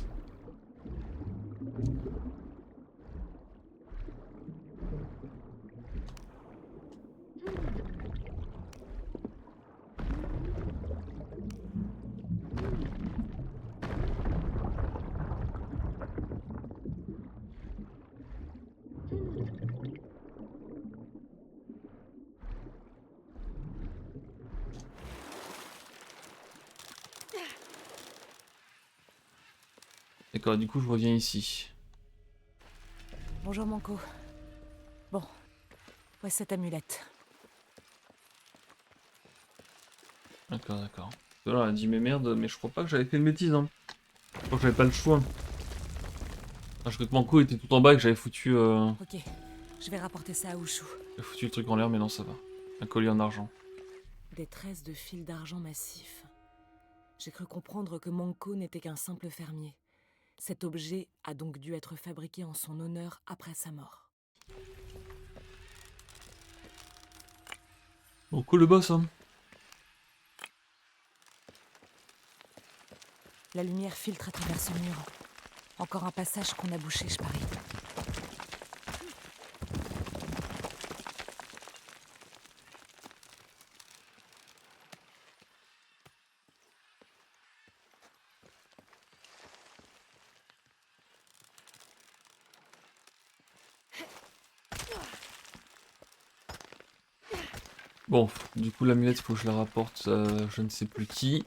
D'accord, du coup je reviens ici. Bonjour Manco. Bon, voici cette amulette. D'accord, d'accord. Alors, elle a dit mais merde, mais je crois pas que j'avais fait une bêtise. Hein. Je crois que j'avais pas le choix. Ah, je crois que Manco était tout en bas et que j'avais foutu, Ok, je vais rapporter ça à Ushu. j'avais foutu le truc en l'air, mais non, ça va. Un collier en argent. Des tresses de fils d'argent massifs. J'ai cru comprendre que Manco n'était qu'un simple fermier. Cet objet a donc dû être fabriqué en son honneur après sa mort. Manco le boss, hein. La lumière filtre à travers ce mur. Encore un passage qu'on a bouché, je parie. Bon, du coup l'amulette, faut que je la rapporte, je ne sais plus qui.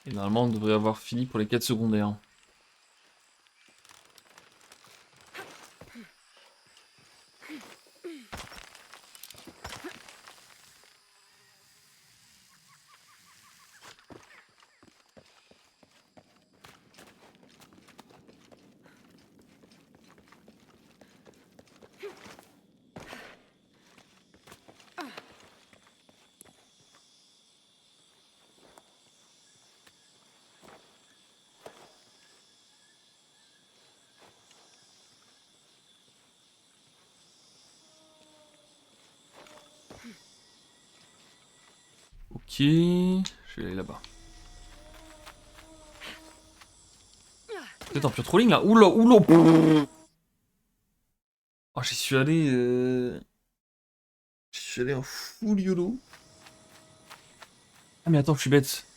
Et normalement on devrait avoir fini pour les quêtes secondaires. Ok, je vais aller là-bas. Peut-être en pure trolling là. Oula, oula. Oh, j'y suis allé. J'y suis allé en full YOLO. Ah, mais attends, je suis bête.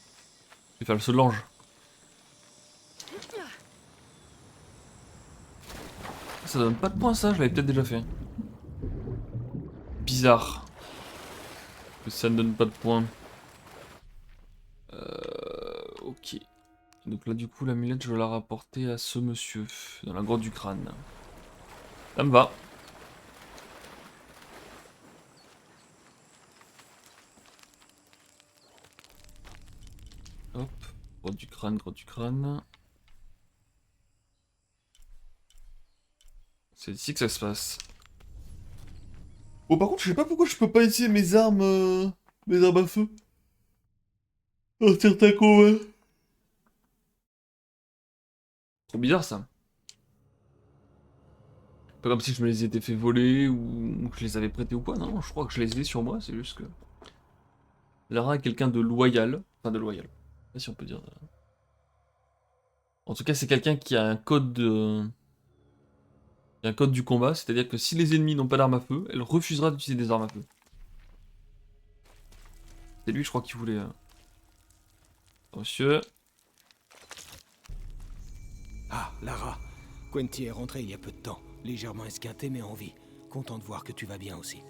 Je vais faire le saut de l'ange. Ça donne pas de points, ça, je l'avais peut-être déjà fait. Bizarre. Que ça ne donne pas de points. Ok. Donc là, du coup, l'amulette, je vais la rapporter à ce monsieur, dans la grotte du crâne. Ça me va. Hop, grotte du crâne, grotte du crâne. C'est ici que ça se passe. Bon, par contre, je sais pas pourquoi je peux pas essayer mes armes à feu. Un certain combat. Trop bizarre ça. Pas comme si je me les étais fait voler ou que je les avais prêtés ou quoi, non, je crois que je les ai sur moi, c'est juste que... Lara est quelqu'un de loyal. Enfin, de loyal. Je sais pas si on peut dire... En tout cas, c'est quelqu'un qui a un code de... Il y a un code du combat, c'est-à-dire que si les ennemis n'ont pas d'armes à feu, elle refusera d'utiliser des armes à feu. C'est lui, je crois, qui voulait... Monsieur... Ah, Lara. Quenty est rentré il y a peu de temps. Légèrement esquinté, mais en vie. Content de voir que tu vas bien aussi.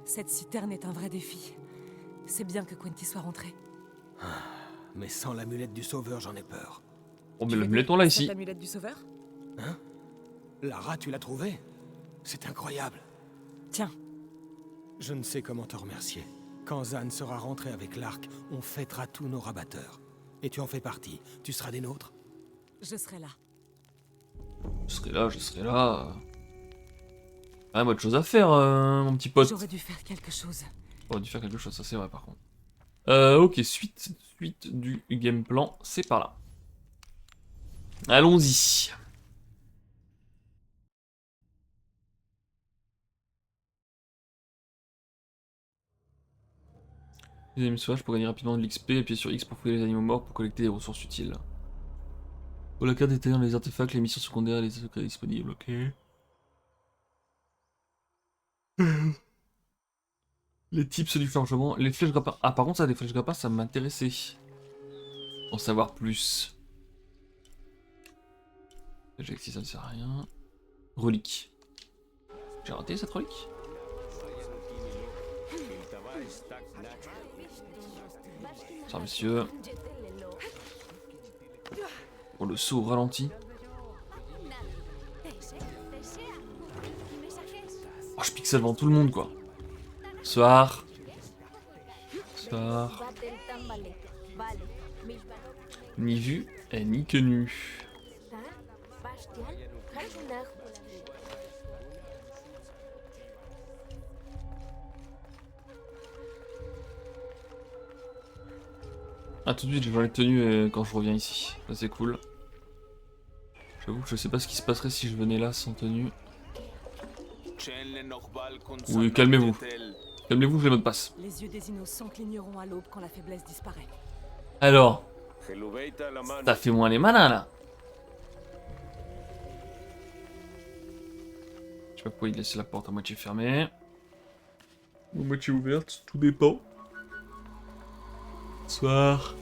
Cette citerne est un vrai défi. C'est bien que Quenty soit rentré. Mais sans l'amulette du sauveur, j'en ai peur. Oh, mais l'amulette, on l'a ici. Cette amulette du sauveur? Hein? Lara, tu l'as trouvée? C'est incroyable. Tiens, Je ne sais comment te remercier. Quand Zan sera rentré avec l'arc, on fêtera tous nos rabatteurs. Et tu en fais partie. Tu seras des nôtres? je serai là. Je serai là, je serai là. Ah, moi, de choses à faire, mon petit pote. J'aurais dû faire quelque chose. On aurait dû faire quelque chose, ça c'est vrai par contre. Ok, suite du game plan, c'est par là. Allons-y. Les animaux sauvages pour gagner rapidement de l'XP, appuyer sur X pour fouiller les animaux morts pour collecter des ressources utiles. Pour la carte détaillant les artefacts, les missions secondaires et les secrets disponibles, ok. Les tips du forgeron, les flèches grappin. Ah, par contre, ça, les flèches grappin, ça m'intéressait. En savoir plus. J'existe, ça ne sert à rien. Relique. J'ai raté cette relique? Ça, monsieur. Oh, le saut au ralenti. Oh, je pixel devant tout le monde, quoi. Soir. Soir. Ni vu et ni connu. Ah, tout de suite, je vais les tenues quand je reviens ici. Ça, c'est cool. J'avoue que je sais pas ce qui se passerait si je venais là sans tenue. Oui, calmez-vous. Calmez-vous, j'ai le mot de passe. Les yeux des innocents cligneront à l'aube quand la faiblesse disparaît. Alors, t'as fait moins les malins là. Je sais pas pourquoi il laisse la porte à moitié fermée. Ou moitié ouverte, tout dépend. Soir.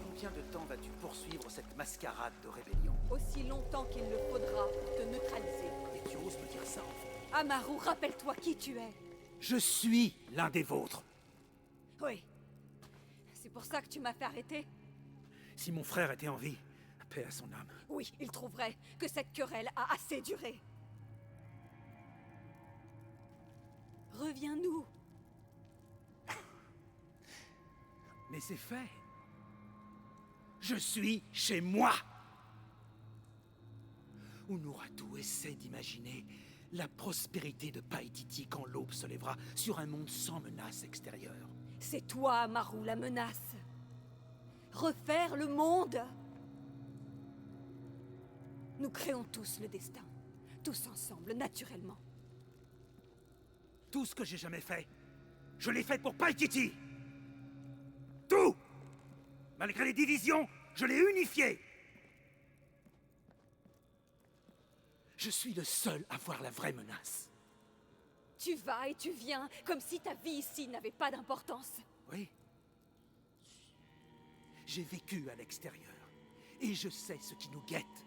Combien de temps vas-tu poursuivre cette mascarade de rébellion? Aussi longtemps qu'il le faudra pour te neutraliser. Et tu oses me dire ça, enfant? Amaru, rappelle-toi qui tu es. Je suis l'un des vôtres. Oui. C'est pour ça que tu m'as fait arrêter? Si mon frère était en vie, paix à son âme. Oui, il trouverait que cette querelle a assez duré. Reviens-nous. Mais c'est fait. Je suis chez moi. Unuratu essaie d'imaginer la prospérité de Paititi quand l'aube se lèvera sur un monde sans menace extérieure. C'est toi, Amaru, la menace. Refaire le monde. Nous créons tous le destin. Tous ensemble, naturellement. Tout ce que j'ai jamais fait, je l'ai fait pour Paititi. Tout! Malgré les divisions, je l'ai unifié. Je suis le seul à voir la vraie menace. Tu vas et tu viens, comme si ta vie ici n'avait pas d'importance. Oui. J'ai vécu à l'extérieur, et je sais ce qui nous guette.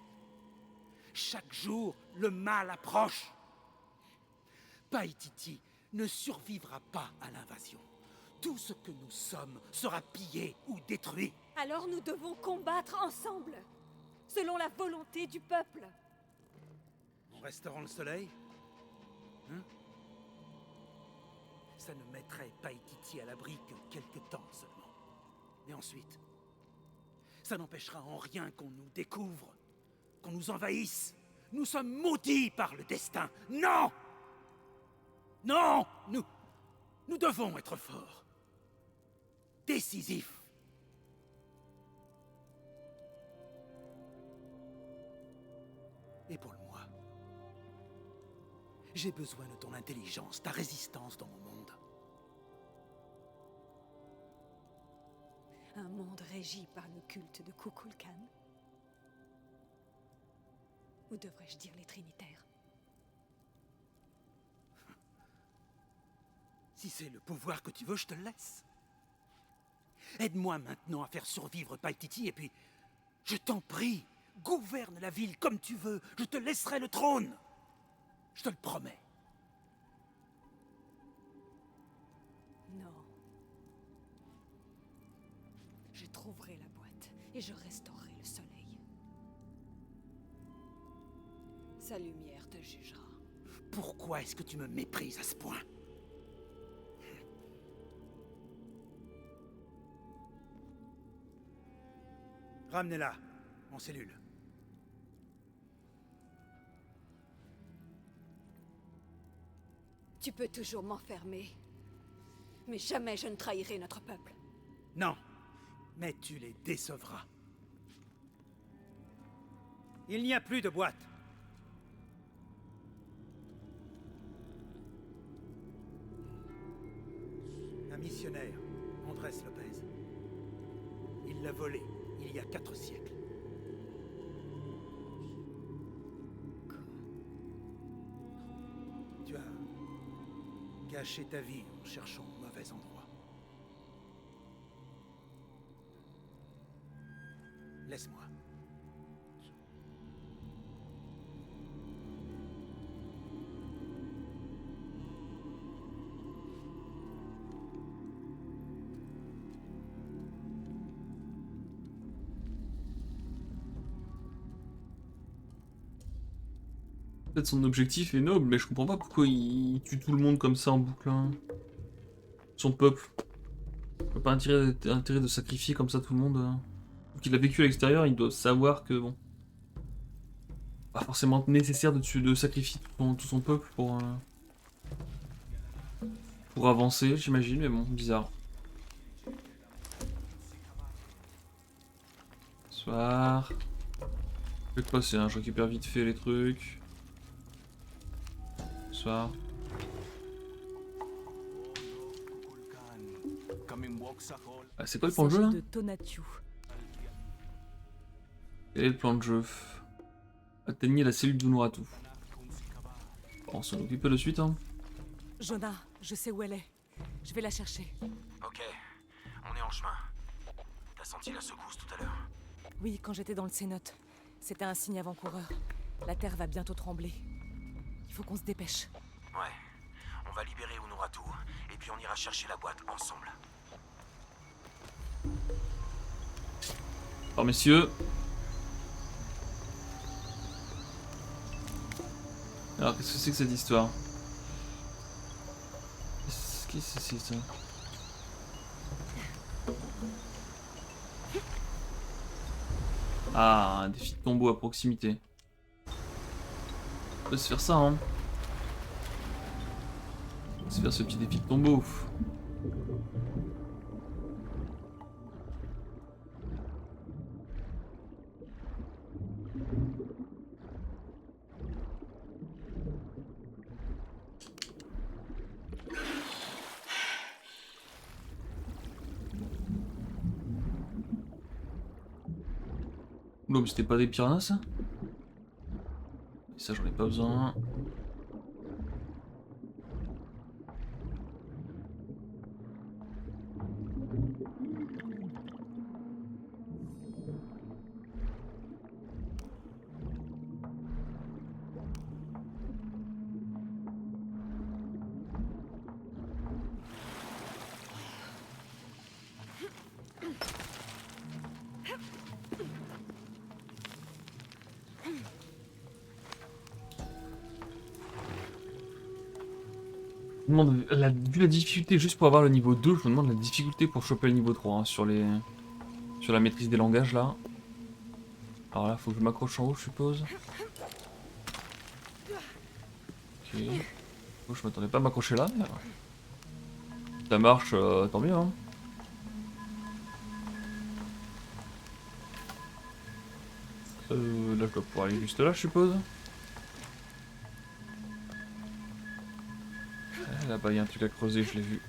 Chaque jour, le mal approche. Paititi ne survivra pas à l'invasion. Tout ce que nous sommes sera pillé ou détruit. Alors nous devons combattre ensemble, selon la volonté du peuple. En restaurant le soleil? Hein? Ça ne mettrait Paititi à l'abri que quelque temps seulement. Mais ensuite, ça n'empêchera en rien qu'on nous découvre, qu'on nous envahisse. Nous sommes maudits par le destin. Non! Non! Nous devons être forts. Décisifs. Et pour moi, j'ai besoin de ton intelligence, ta résistance dans mon monde. Un monde régi par le culte de Kukulkan? Ou devrais-je dire les Trinitaires? Si c'est le pouvoir que tu veux, je te le laisse. Aide-moi maintenant à faire survivre Paititi et puis, je t'en prie, gouverne la ville comme tu veux. Je te laisserai le trône. Je te le promets. Non. Je trouverai la boîte et je restaurerai le soleil. Sa lumière te jugera. Pourquoi est-ce que tu me méprises à ce point? Ramenez-la, en cellule. Tu peux toujours m'enfermer, mais jamais je ne trahirai notre peuple. Non, mais tu les décevras. Il n'y a plus de boîte. Un missionnaire, Andrés Lopez. Il l'a volé il y a 4 siècles. Tu as gâché ta vie en cherchant au mauvais endroit. Laisse-moi. Peut-être son objectif est noble, mais je comprends pas pourquoi il tue tout le monde comme ça en boucle. Hein. Son peuple. Il n'a pas intérêt de sacrifier comme ça tout le monde. Qu'il a vécu à l'extérieur, il doit savoir que bon. Pas forcément nécessaire de sacrifier tout son peuple pour avancer, j'imagine, mais bon, bizarre. Soir. Je vais passer, hein, je récupère vite fait les trucs. Soir. Ah, c'est quoi le plan de jeu là? De Tonatiuh. Quel est le plan de jeu? Atteignez la cellule d'Unuratu. On s'en occupe de suite, hein. Jonah, je sais où elle est. Je vais la chercher. Ok, on est en chemin. T'as senti la secousse tout à l'heure? Oui, quand j'étais dans le cénote. C'était un signe avant-coureur. La terre va bientôt trembler. Il faut qu'on se dépêche. Ouais, on va libérer Unuratu, et puis on ira chercher la boîte ensemble. Alors messieurs. Alors qu'est-ce que c'est que cette histoire? Qu'est-ce que c'est ça? Ah, un défi de tombeau à proximité. On peut se faire ça, hein. On peut se faire ce petit défi de tombeau. Oula, mais c'était pas des piranhas ça? Et ça j'en ai pas besoin. Je me demande, vu la difficulté juste pour avoir le niveau 2, je me demande la difficulté pour choper le niveau 3 hein, sur la maîtrise des langages là. Alors là, faut que je m'accroche en haut, je suppose. Ok. Oh, je m'attendais pas à m'accrocher là, mais ça marche, tant mieux. Hein. Là, je dois pouvoir aller juste là, je suppose. Là-bas, il y a un truc à creuser, je l'ai vu.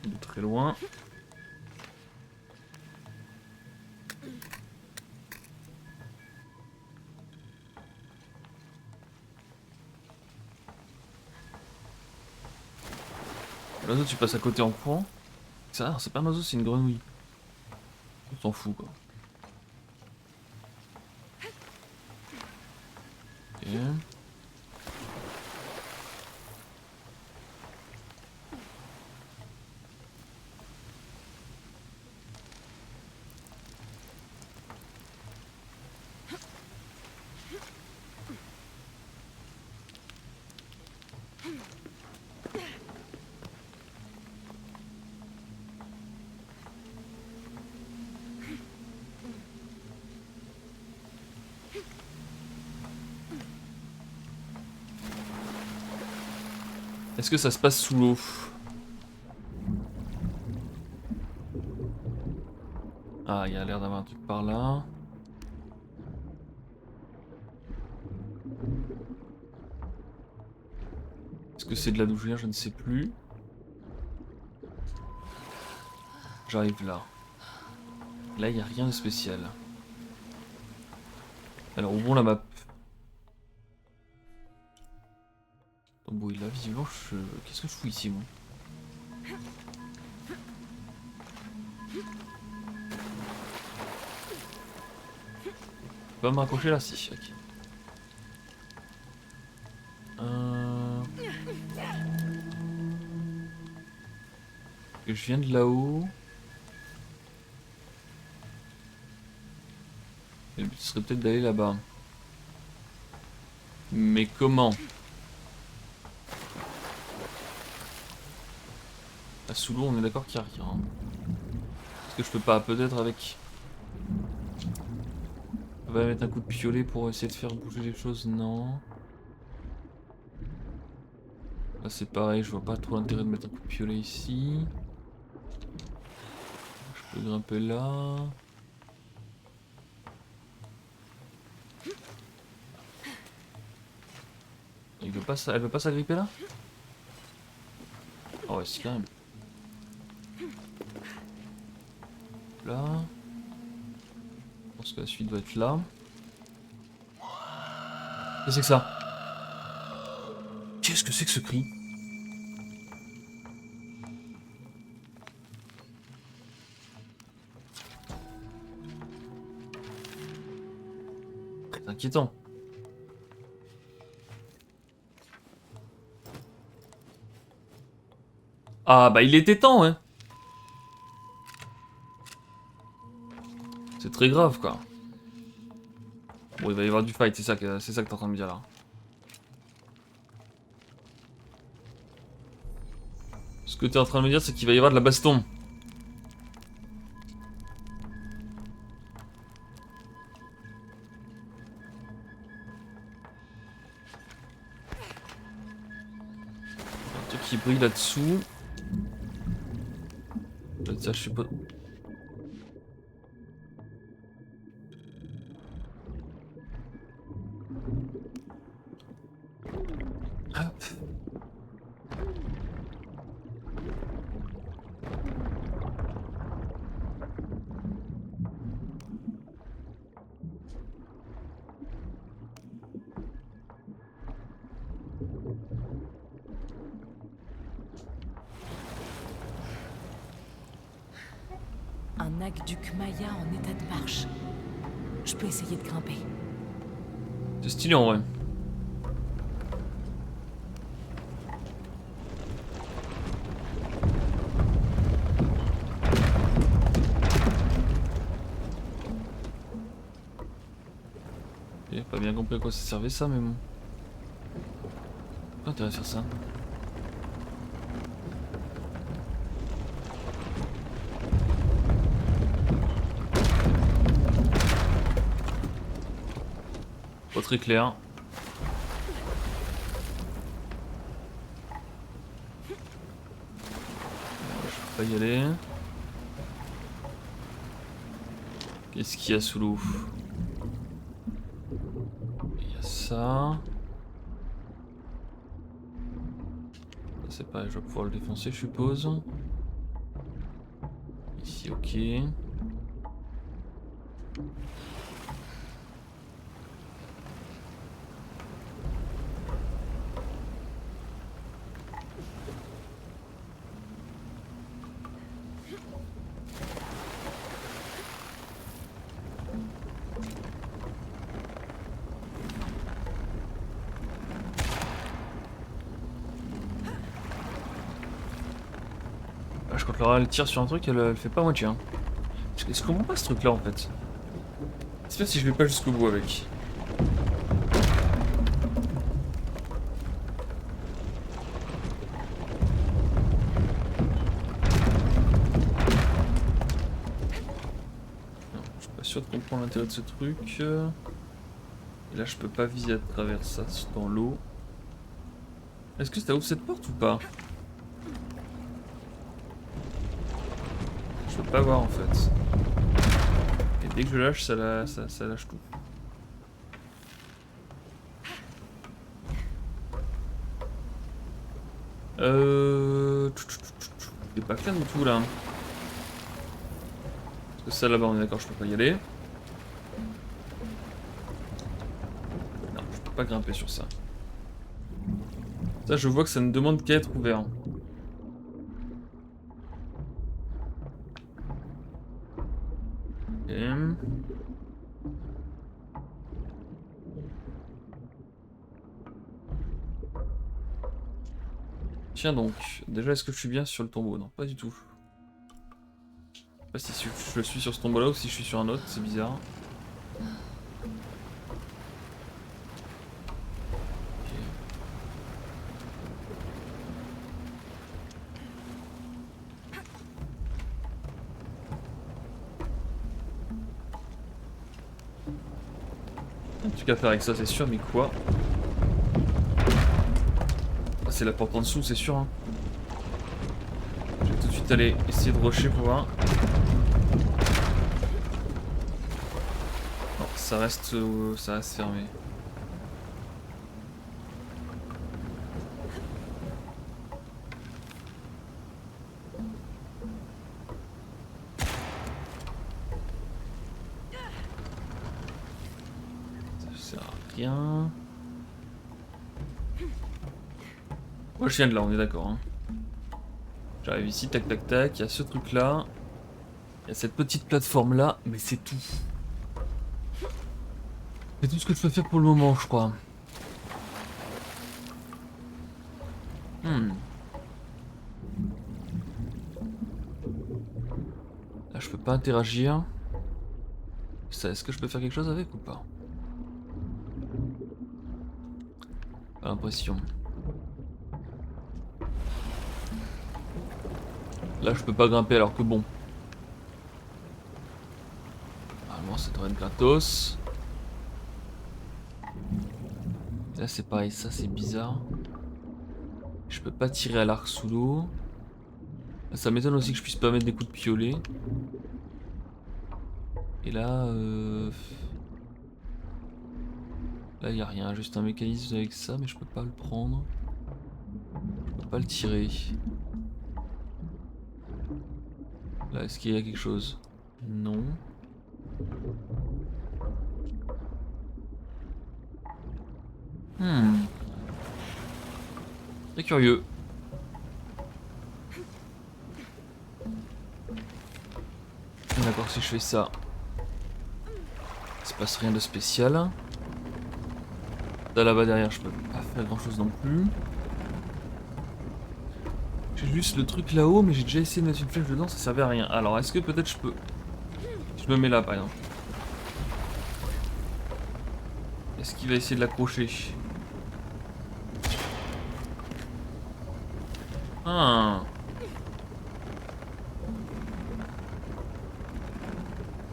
De très loin. L'oiseau, tu passes à côté en courant. Ça, c'est pas un oiseau, c'est une grenouille. On s'en fout, quoi. Ok. Est-ce que ça se passe sous l'eau? Ah, il y a l'air d'avoir un truc par là. Est-ce que c'est de là d'où je viens? Je ne sais plus. J'arrive là. Là, il n'y a rien de spécial. Alors, ouvrons la map. Tombeau est là, visiblement, qu'est-ce que je fous ici, moi? Je peux pas me raccrocher là, si, ok. Je viens de là-haut. Et le but serait peut-être d'aller là-bas. Mais comment? Ah, sous l'eau, on est d'accord qu'il n'y a rien. Est-ce que je peux pas, peut-être avec... On va mettre un coup de piolet pour essayer de faire bouger les choses? Non. Là c'est pareil, je vois pas trop l'intérêt de mettre un coup de piolet ici. Je peux grimper là. Elle veut pas s'agripper là? Ah ouais, si quand même. Là. Je pense que la suite doit être là. Qu'est-ce que c'est que ça? Qu'est-ce que c'est que ce cri? C'est inquiétant. Ah bah il était temps, hein. C'est très grave quoi. Bon, il va y avoir du fight, c'est ça que t'es en train de me dire là. Ce que t'es en train de me dire, c'est qu'il va y avoir de la baston. Un truc qui brille là-dessous. Ça, je sais pas. Hop. Un aqueduc Maya en état de marche. Je peux essayer de grimper. C'est stylé en vrai. J'ai pas bien compris à quoi ça servait ça, mais bon. Pas intérêt à faire ça. Pas très clair. Je peux pas y aller. Qu'est-ce qu'il y a sous l'eau? Il y a ça. C'est pareil, je vais pouvoir le défoncer, je suppose. Ici, ok. Je crois que Laura elle tire sur un truc, elle fait pas moitié. Hein. Je comprends pas ce truc là en fait. J'espère si je vais pas jusqu'au bout avec. Non, je suis pas sûr de comprendre l'intérêt de ce truc. Et là je peux pas viser à travers ça dans l'eau. Est-ce que ça ouvre cette porte ou pas? Je peux pas voir en fait. Et dès que je lâche, ça lâche tout. C'est pas clair du tout là. Parce que ça là-bas on est d'accord, je peux pas y aller. Non, je peux pas grimper sur ça. Ça je vois que ça ne demande qu'à être ouvert. Tiens donc, déjà est-ce que je suis bien sur le tombeau? Non, pas du tout. Je sais pas si je suis sur ce tombeau là ou si je suis sur un autre, c'est bizarre. Un truc à faire avec ça, c'est sûr, mais quoi? Ah, c'est la porte en dessous, c'est sûr. Hein. Je vais tout de suite aller essayer de rusher pour voir. Non, ça reste fermé. Rien. Moi je viens de là, on est d'accord. Hein. J'arrive ici, tac tac tac, il y a ce truc là. Il y a cette petite plateforme là, mais c'est tout. C'est tout ce que je peux faire pour le moment, je crois. Là je peux pas interagir. Ça, est-ce que je peux faire quelque chose avec ou pas? Pas l'impression. Là je peux pas grimper alors que bon. Normalement ça devrait être gratos. Là c'est pareil, ça c'est bizarre. Je peux pas tirer à l'arc sous l'eau. Ça m'étonne aussi que je puisse pas mettre des coups de piolet. Et là... Là y a rien, juste un mécanisme avec ça mais je peux pas le prendre. Je peux pas le tirer. Là est-ce qu'il y a quelque chose? Non. C'est curieux. D'accord, si je fais ça, il se passe rien de spécial. Là là-bas derrière, je peux pas faire grand chose non plus. J'ai juste le truc là-haut, mais j'ai déjà essayé de mettre une flèche dedans, ça servait à rien. Alors, est-ce que peut-être je peux... Je me mets là par exemple. Est-ce qu'il va essayer de l'accrocher? Ah.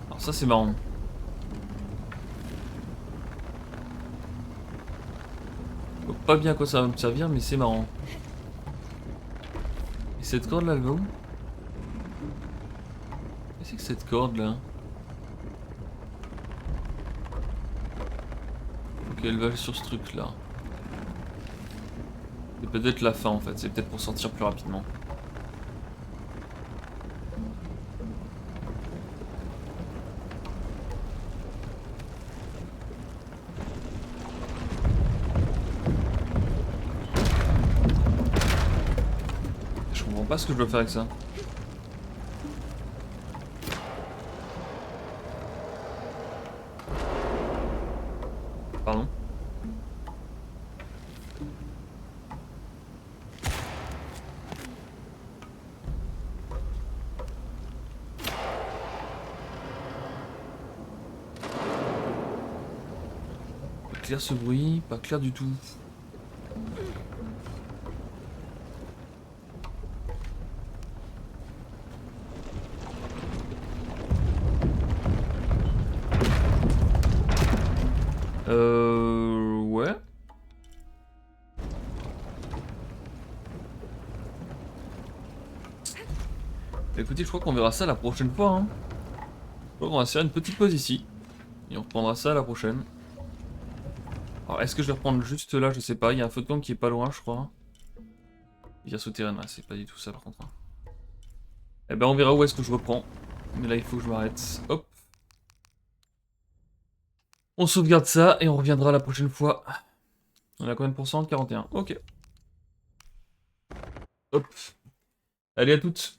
Alors ça c'est marrant. Je vois pas bien à quoi ça va me servir, mais c'est marrant. Et cette corde là, elle va où? Qu'est-ce que c'est que cette corde là? Ok, elle va sur ce truc là. C'est peut-être la fin en fait, c'est peut-être pour sortir plus rapidement. Je comprends pas ce que je dois faire avec ça. Pardon. Pas clair ce bruit, pas clair du tout. Ouais. Écoutez, je crois qu'on verra ça la prochaine fois. Hein. Je crois qu'on va se faire une petite pause ici. Et on reprendra ça la prochaine. Alors, est-ce que je vais reprendre juste là? Je sais pas. Il y a un feu de camp qui est pas loin, je crois. Via souterraine, là, c'est pas du tout ça par contre. Eh ben, on verra où est-ce que je reprends. Mais là, il faut que je m'arrête. Hop. On sauvegarde ça et on reviendra la prochaine fois. On a combien de pourcents? 41. Ok. Hop. Allez, à toutes.